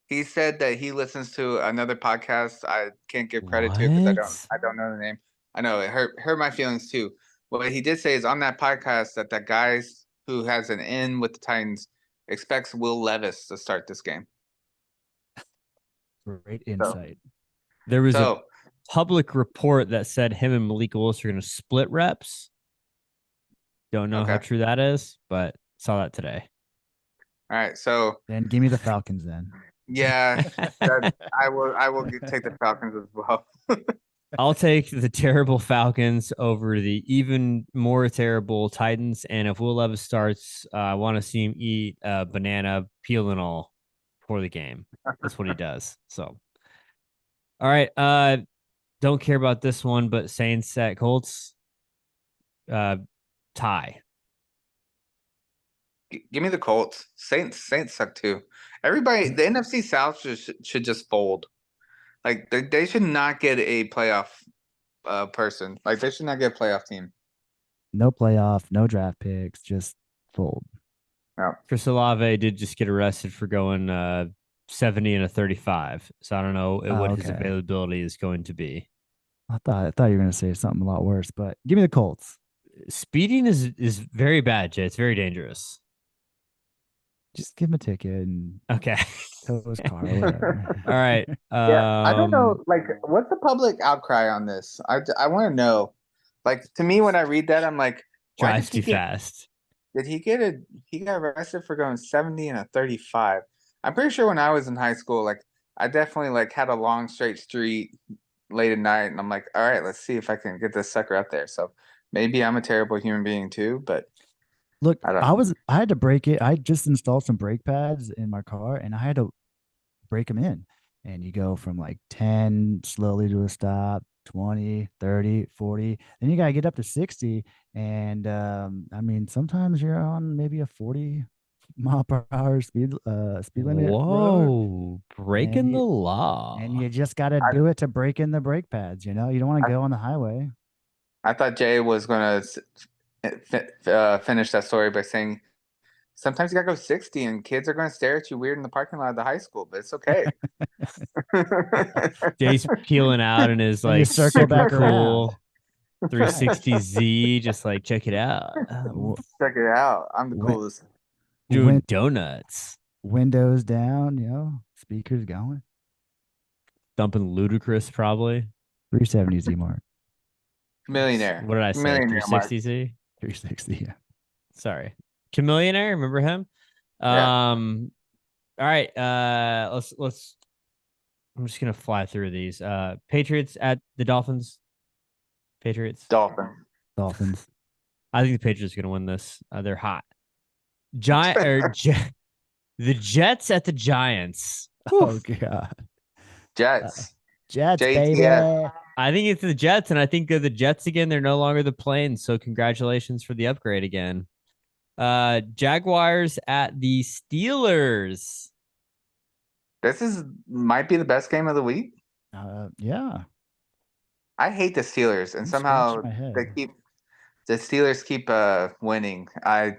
He said that he listens to another podcast. I can't give credit to because What? I don't know the name. I know it hurt my feelings too. What he did say is on that podcast that guy who has an in with the Titans expects Will Levis to start this game. Great insight. There was a So public report that said him and Malik Willis are going to split reps. Don't know how okay. true that is, but saw that today. All right, so Then give me the Falcons then. yeah, I will take the Falcons as well. I'll take the terrible Falcons over the even more terrible Titans. And if Will Levis starts, I want to see him eat banana, peel and all, for the game. That's what he does. So, all right. Don't care about this one, but Saints at Colts. Tie. Give me the Colts. Saints suck too. Everybody, the NFC South should just fold. Like they should not get a playoff person. Like they should not get a playoff team. No playoff, no draft picks, just fold. Chris Olave did just get arrested for going 70 and a 35. So I don't know what his availability is going to be. I thought you were going to say something a lot worse, but give me the Colts. Speeding is very bad, Jay. It's very dangerous. Just give him a ticket and okay. tow his car or whatever. All right. Yeah, I don't know. Like, what's the public outcry on this? I want to know. Like, to me, when I read that, I'm like, drives too fast. Did he got arrested for going 70 and a 35? I'm pretty sure when I was in high school, like, I definitely like had a long straight street late at night, and I'm like, all right, let's see if I can get this sucker up there. So maybe I'm a terrible human being too, but look, I had to break it. I just installed some brake pads in my car and I had to break them in. And you go from like 10 slowly to a stop, 20, 30, 40. Then you got to get up to 60. And I mean, sometimes you're on maybe a 40 mile per hour speed limit. Whoa, breaking the law. And you just got to do it to break in the brake pads. You know, you don't want to go on the highway. I thought Jay was going to finish that story by saying sometimes you gotta go 60 and kids are going to stare at you weird in the parking lot of the high school, but it's okay. Jay's peeling out in his like circle back cool 360Z, just like check it out. Check it out. I'm the coolest. Doing donuts. Windows down, you know, speakers going. Dumping Ludacris probably. 370Z mark. Millionaire. What did I say? 360Z? 360, yeah. Sorry. Chamillionaire, remember him? Yeah. All right. Let's I'm just gonna fly through these. Patriots at the Dolphins. Patriots. Dolphins. I think the Patriots are gonna win this. They're hot. The Jets at the Giants. Oh god. Jets. Jets, baby. I think it's the Jets, and I think they're the Jets again. They're no longer the Plains, so congratulations for the upgrade again. Jaguars at the Steelers. This might be the best game of the week. Yeah. I hate the Steelers, and somehow the Steelers keep winning. I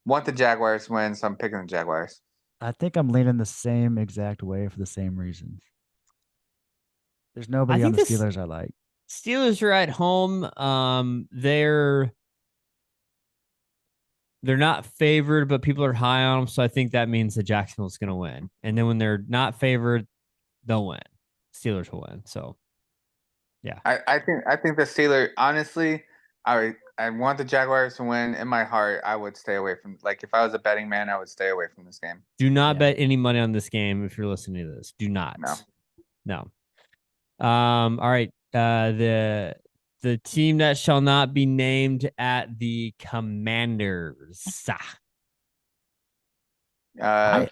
want the Jaguars to win, so I'm picking the Jaguars. I think I'm leaning the same exact way for the same reasons. There's nobody on the Steelers I like. Steelers are at home. They're not favored, but people are high on them. So I think that means that Jacksonville's going to win. And then when they're not favored, they'll win. Steelers will win. So, yeah. I think the Steelers, honestly, I want the Jaguars to win. In my heart, I would stay away from, like, if I was a betting man, I would stay away from this game. Do not bet any money on this game if you're listening to this. Do not. No. All right. The team that shall not be named at the Commanders. I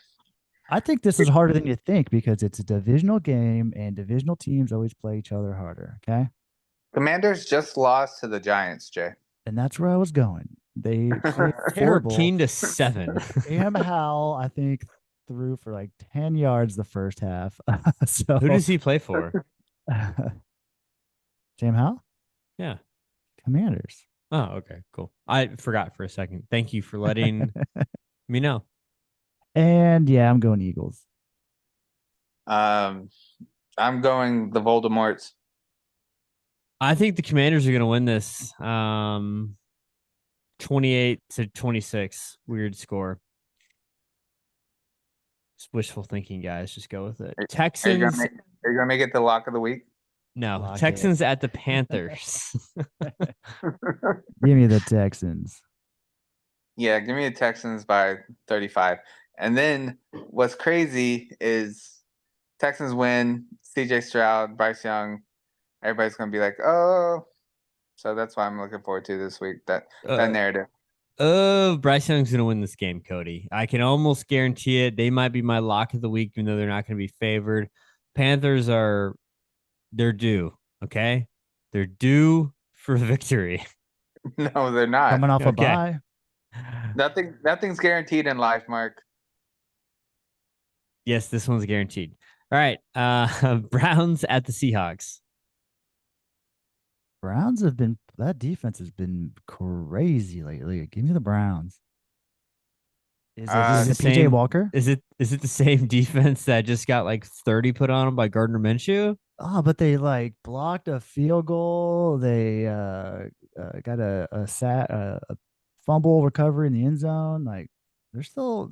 think this is harder than you think because it's a divisional game and divisional teams always play each other harder. Okay. Commanders just lost to the Giants, Jay. And that's where I was going. They played 14-7. Sam Howell, I think, threw for like 10 yards the first half. So who does he play for? Sam Howell? Yeah. Commanders. Oh, okay, cool. I forgot for a second. Thank you for letting me know. And yeah, I'm going Eagles. Um, I'm going the Voldemorts. I think the Commanders are going to win this. 28-26. Weird score. It's wishful thinking, guys. Just go with it. Are you gonna Texans. make are you gonna make it the lock of the week? No, Lock it. Texans at the Panthers. Give me the Texans. Yeah, give me the Texans by 35. And then what's crazy is Texans win, CJ Stroud, Bryce Young, everybody's gonna be like, oh. So that's why I'm looking forward to this week. That narrative. Bryce Young's going to win this game, Cody. I can almost guarantee it. They might be my lock of the week, even though they're not going to be favored. Panthers they're due. Okay. They're due for victory. No, they're not. Coming off a Okay. bye. Nothing's guaranteed in life, Mark. Yes, this one's guaranteed. All right. Browns at the Seahawks. Browns that defense has been crazy lately. Give me the Browns. Is Is it the PJ same- Walker? Is it the same defense that just got like 30 put on them by Gardner Minshew? Oh, but they like blocked a field goal. They got a fumble recovery in the end zone. Like they're still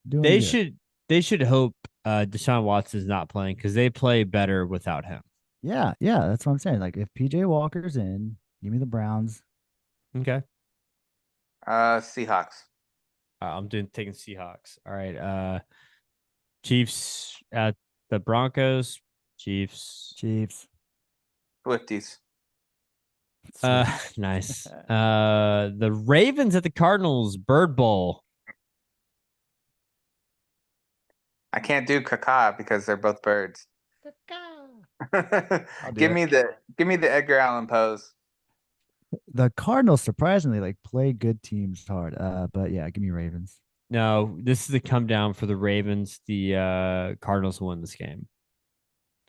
doing They good. should hope Deshaun Watson's not playing because they play better without him. Yeah, that's what I'm saying. Like if PJ Walker's in, give me the Browns. Okay. Seahawks. I'm taking Seahawks. All right. Chiefs at the Broncos. Chiefs. Swifties. Nice. The Ravens at the Cardinals. Bird Bowl. I can't do caca because they're both birds. I'll do give it. me the Edgar Allan pose. The Cardinals surprisingly like play good teams hard. But yeah, give me Ravens. No, this is a come down for the Ravens. The Cardinals won this game.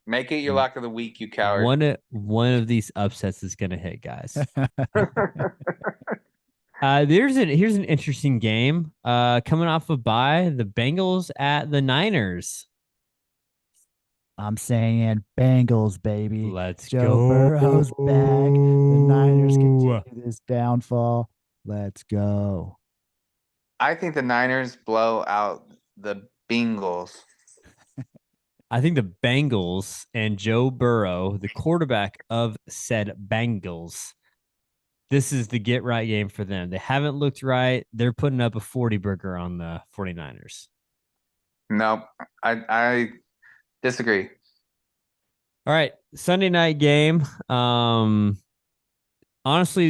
Make it your lock of the week, you coward. One of these upsets is gonna hit, guys. Here's an interesting game. Coming off a bye, the Bengals at the Niners. I'm saying Bengals, baby. Let's Joe go. Burrow's back. The Niners continue this downfall. Let's go. I think the Niners blow out the Bengals. I think the Bengals and Joe Burrow, the quarterback of said Bengals, this is the get right game for them. They haven't looked right. They're putting up a 40 burger on the 49ers. Nope. I disagree. All right. Sunday night game. Honestly,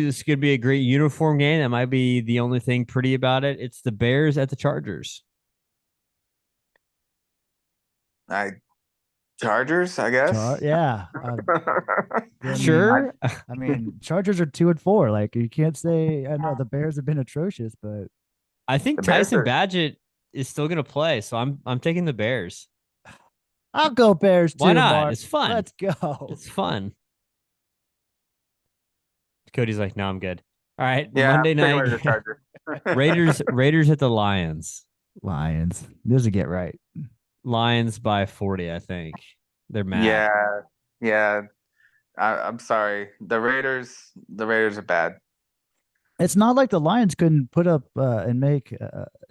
this could be a great uniform game. That might be the only thing pretty about it. It's the Bears at the Chargers. Chargers, I guess. Yeah. Sure. I mean, Chargers are 2-4. Like you can't say I know the Bears have been atrocious, but I think The Bears Tyson are- Badgett is still going to play, so I'm taking the Bears. I'll go Bears too. Why not? Mark. It's fun. Let's go. It's fun. Cody's like, no, I'm good. All right, Yeah, Monday I'm sticking night with the Chargers. Raiders at the Lions. Lions. This is a get right. Lions by 40, I think. They're mad. Yeah. I'm sorry. The Raiders are bad. It's not like the Lions couldn't put up and make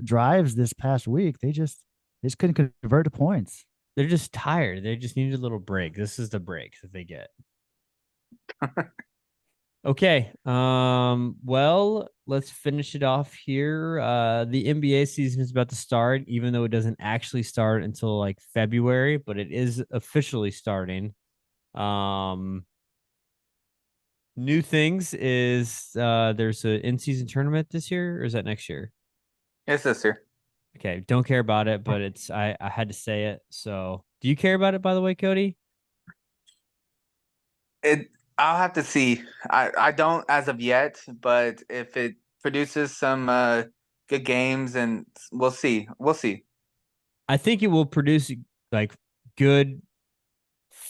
drives this past week. They just couldn't convert to points. They're just tired. They just need a little break. This is the break that they get. Okay. Well, let's finish it off here. The NBA season is about to start, even though it doesn't actually start until like February, but it is officially starting. New things is there's an in-season tournament this year, or is that next year? It's this year. Okay, don't care about it, but it's I had to say it. So, do you care about it, by the way, Cody? I'll have to see. I don't as of yet, but if it produces some good games, and we'll see. I think it will produce like good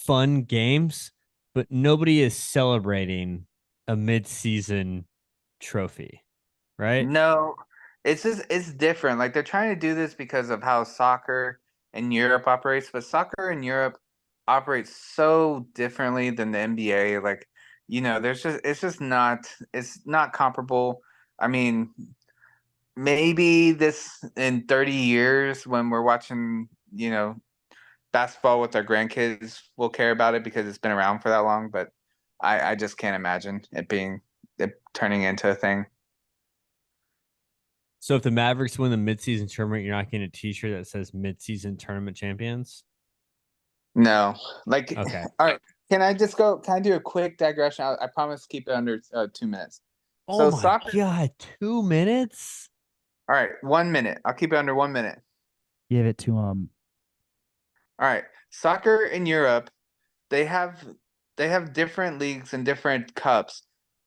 fun games, but nobody is celebrating a mid-season trophy, right? No, it's different. Like they're trying to do this because of how soccer in Europe operates, but soccer in Europe operates so differently than the NBA. Like, there's just it's not comparable. I mean, maybe this in 30 years when we're watching, basketball with our grandkids, we'll care about it because it's been around for that long, but I just can't imagine it turning into a thing. So if the Mavericks win the midseason tournament, you're not getting a T-shirt that says midseason tournament champions. No, like, Okay. all right. Can I just go? Can I do a quick digression? I promise to keep it under 2 minutes. Oh So my soccer. God, 2 minutes? All right, 1 minute. I'll keep it under 1 minute. Give it to All right, soccer in Europe, they have different leagues and different cups.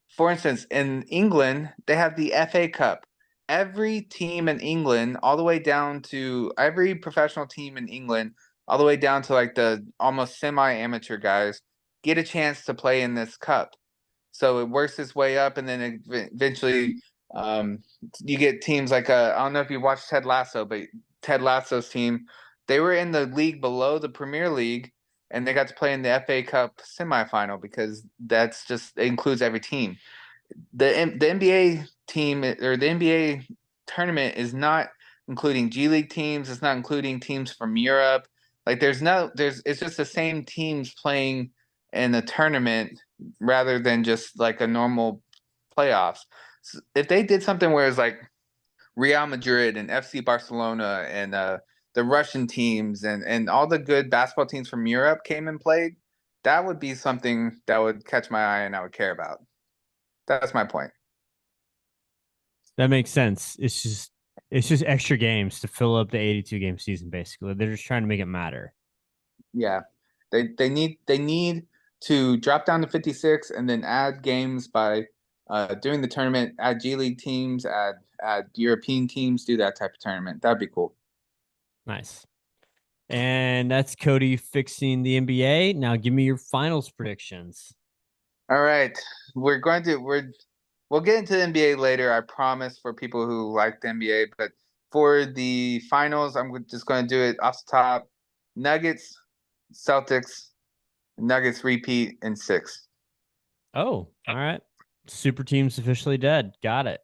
For instance, in England, they have the FA Cup. Every team in England, all the way down to every professional team in England, all the way down to like the almost semi-amateur guys, get a chance to play in this cup. So it works its way up, and then eventually, you get teams like I don't know if you watched Ted Lasso, but Ted Lasso's team, they were in the league below the Premier League, and they got to play in the FA Cup semifinal because that's just it includes every team. The NBA team or the NBA tournament is not including G League teams. It's not including teams from Europe. Like it's just the same teams playing in the tournament rather than just like a normal playoffs. So if they did something where it's like Real Madrid and FC Barcelona and the Russian teams and all the good basketball teams from Europe came and played, that would be something that would catch my eye and I would care about. That's my point. That makes sense. It's just extra games to fill up the 82 game season. Basically, they're just trying to make it matter. Yeah, they need to drop down to 56 and then add games by doing the tournament. Add G League teams, add European teams. Do that type of tournament. That'd be cool. Nice. And that's Cody fixing the NBA. Now give me your finals predictions. All right, we'll get into the NBA later. I promise for people who like the NBA, but for the finals, I'm just going to do it off the top. Nuggets, Celtics, Nuggets repeat in 6. Oh, all right. Super team's officially dead. Got it.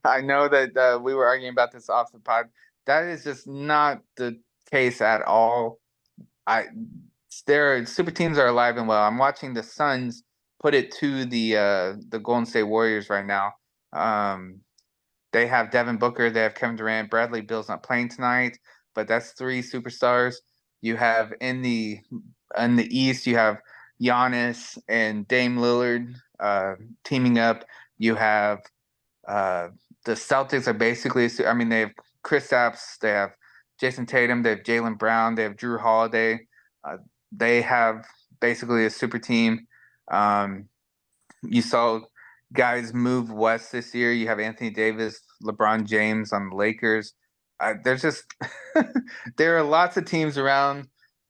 I know that we were arguing about this off the pod. That is just not the case at all. I Their super teams are alive and well. I'm watching the Suns put it to the Golden State Warriors right now. They have Devin Booker, they have Kevin Durant, Bradley Beal's not playing tonight, but that's 3 superstars. You have in the East, you have Giannis and Dame Lillard teaming up. You have the Celtics are basically, I mean, they have Kristaps, they have Jason Tatum, they have Jaylen Brown, they have Drew Holiday. They have basically a super team. You saw guys move west this year. You have Anthony Davis, LeBron James on the Lakers. There's just there are lots of teams around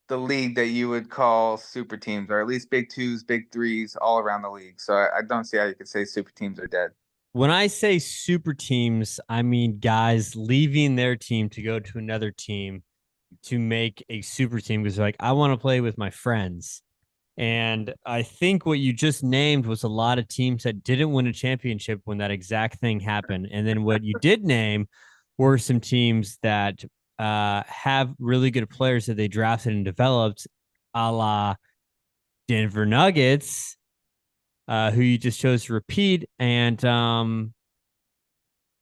the league that you would call super teams, or at least big twos, big threes, all around the league. So I don't see how you could say super teams are dead. When I say super teams, I mean guys leaving their team to go to another team to make a super team because they're like, I want to play with my friends. And I think what you just named was a lot of teams that didn't win a championship when that exact thing happened. And then what you did name were some teams that have really good players that they drafted and developed, a la Denver Nuggets, who you just chose to repeat. And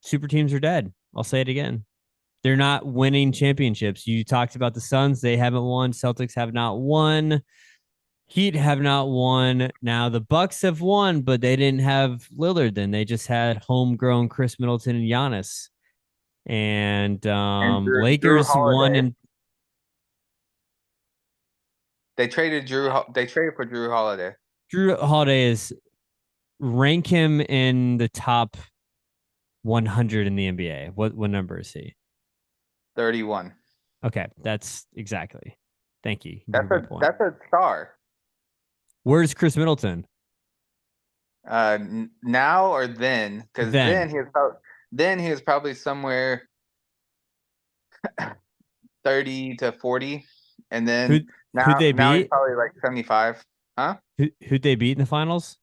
super teams are dead. I'll say it again. They're not winning championships. You talked about the Suns. They haven't won. Celtics have not won. Heat have not won. Now the Bucks have won, but they didn't have Lillard then. They just had homegrown Chris Middleton and Giannis. And Drew Lakers won Holiday. and They traded for Drew Holiday. Drew Holiday is rank him in the top 100 in the NBA. What number is he? 31. Okay, that's exactly. Thank you. You That's proved my a point. that's a star. Where's Chris Middleton? Now or then? Because Then. then he was probably somewhere 30 to 40, and then Who'd they now he's beat? probably like 75. Huh? Who'd they beat in the finals?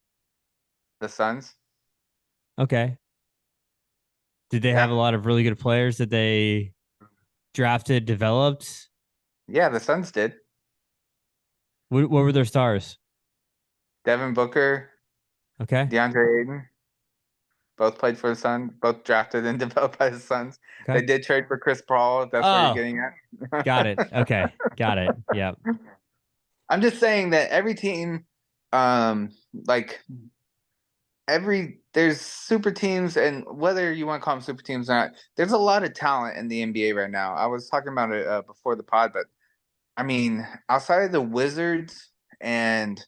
The Suns. Okay. Did they have a Yeah, lot of really good players that they drafted, developed? yeah, the Suns did. What were their stars? Devin Booker, Okay. DeAndre Ayton, both played for the Suns, both drafted and developed by the Suns. They Okay. did trade for Chris Paul, if that's what you're Oh, getting at. got it. Okay. Got it. Yeah. I'm just saying that every team, like there's super teams, and whether you want to call them super teams or not, there's a lot of talent in the NBA right now. I was talking about it before the pod, but I mean, outside of the Wizards and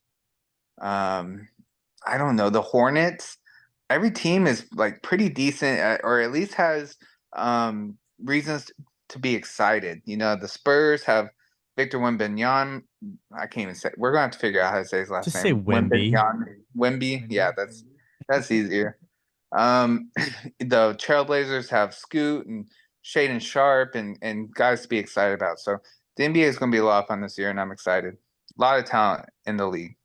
I don't know, the Hornets, every team is like pretty decent, or at least has reasons to be excited. You know, the Spurs have Victor Wembanyama. I can't even say. We're gonna have to figure out how to say his last Just say name. Wemby. Wemby. Yeah, that's easier. The Trailblazers have Scoot and Shaden Sharp and guys to be excited about. So the NBA is going to be a lot of fun this year, and I'm excited. A lot of talent in the league.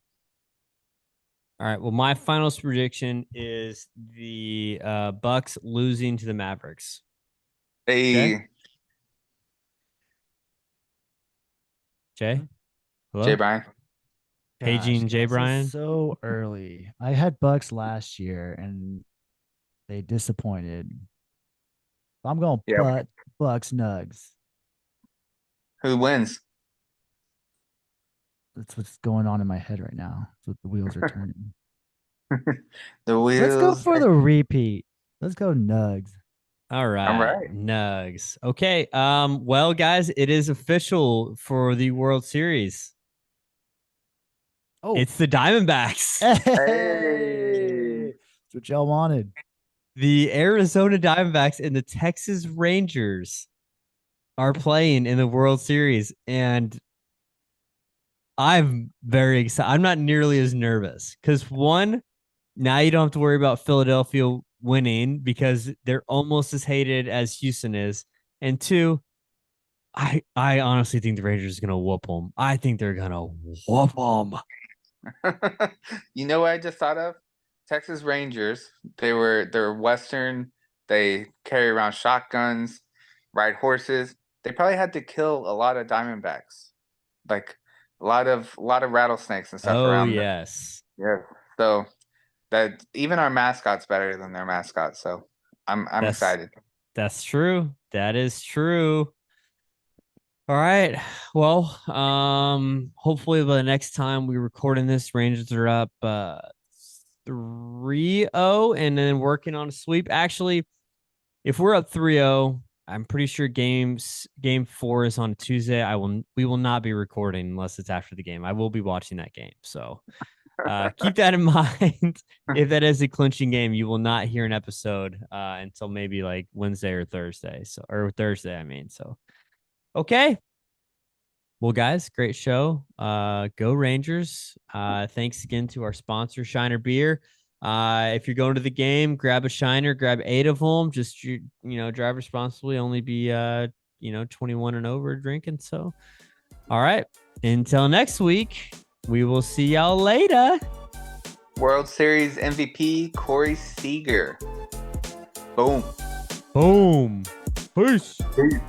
All right. Well, my finals prediction is the Bucks losing to the Mavericks. Hey, Jay? Hello? Jay Bryan. Paging Gosh, Jay guys, it's Bryan? so early. I had Bucks last year and they disappointed. I'm going Yeah. Bucks Nugs. Who wins? That's what's going on in my head right now. That's what the wheels are turning. The Let's go wheels. for the repeat. Let's go Nugs. All right. right. Nugs. Okay. Well, guys, it is official for the World Series. Oh, It's the Diamondbacks. Hey. That's what y'all wanted. The Arizona Diamondbacks and the Texas Rangers are playing in the World Series, and I'm very excited. I'm not nearly as nervous because one, now you don't have to worry about Philadelphia winning because they're almost as hated as Houston is, and two, I honestly think the Rangers are gonna whoop them. I think they're gonna whoop them. You know what I just thought of? Texas Rangers. They're Western. They carry around shotguns, ride horses. They probably had to kill a lot of Diamondbacks, like a lot of rattlesnakes and stuff Oh around them. yes, Yeah. So that even our mascot's better than their mascot. So I'm excited. That's true. That is true. All right. Well, hopefully by the next time we recording this, Rangers are up 3-0 and then working on a sweep. Actually, if we're up 3-0, I'm pretty sure game 4 is on Tuesday. We will not be recording unless it's after the game. I will be watching that game. So keep that in mind. If that is a clinching game, you will not hear an episode until maybe like Wednesday or Thursday. Or Thursday, I mean. So okay. Well, guys, great show. Go Rangers. Thanks again to our sponsor, Shiner Beer. If you're going to the game, grab a Shiner, grab 8 of them. Just drive responsibly. Only be 21 and over drinking. So, all right. Until next week, we will see y'all later. World Series MVP Corey Seager. Boom. Boom. Peace. Peace.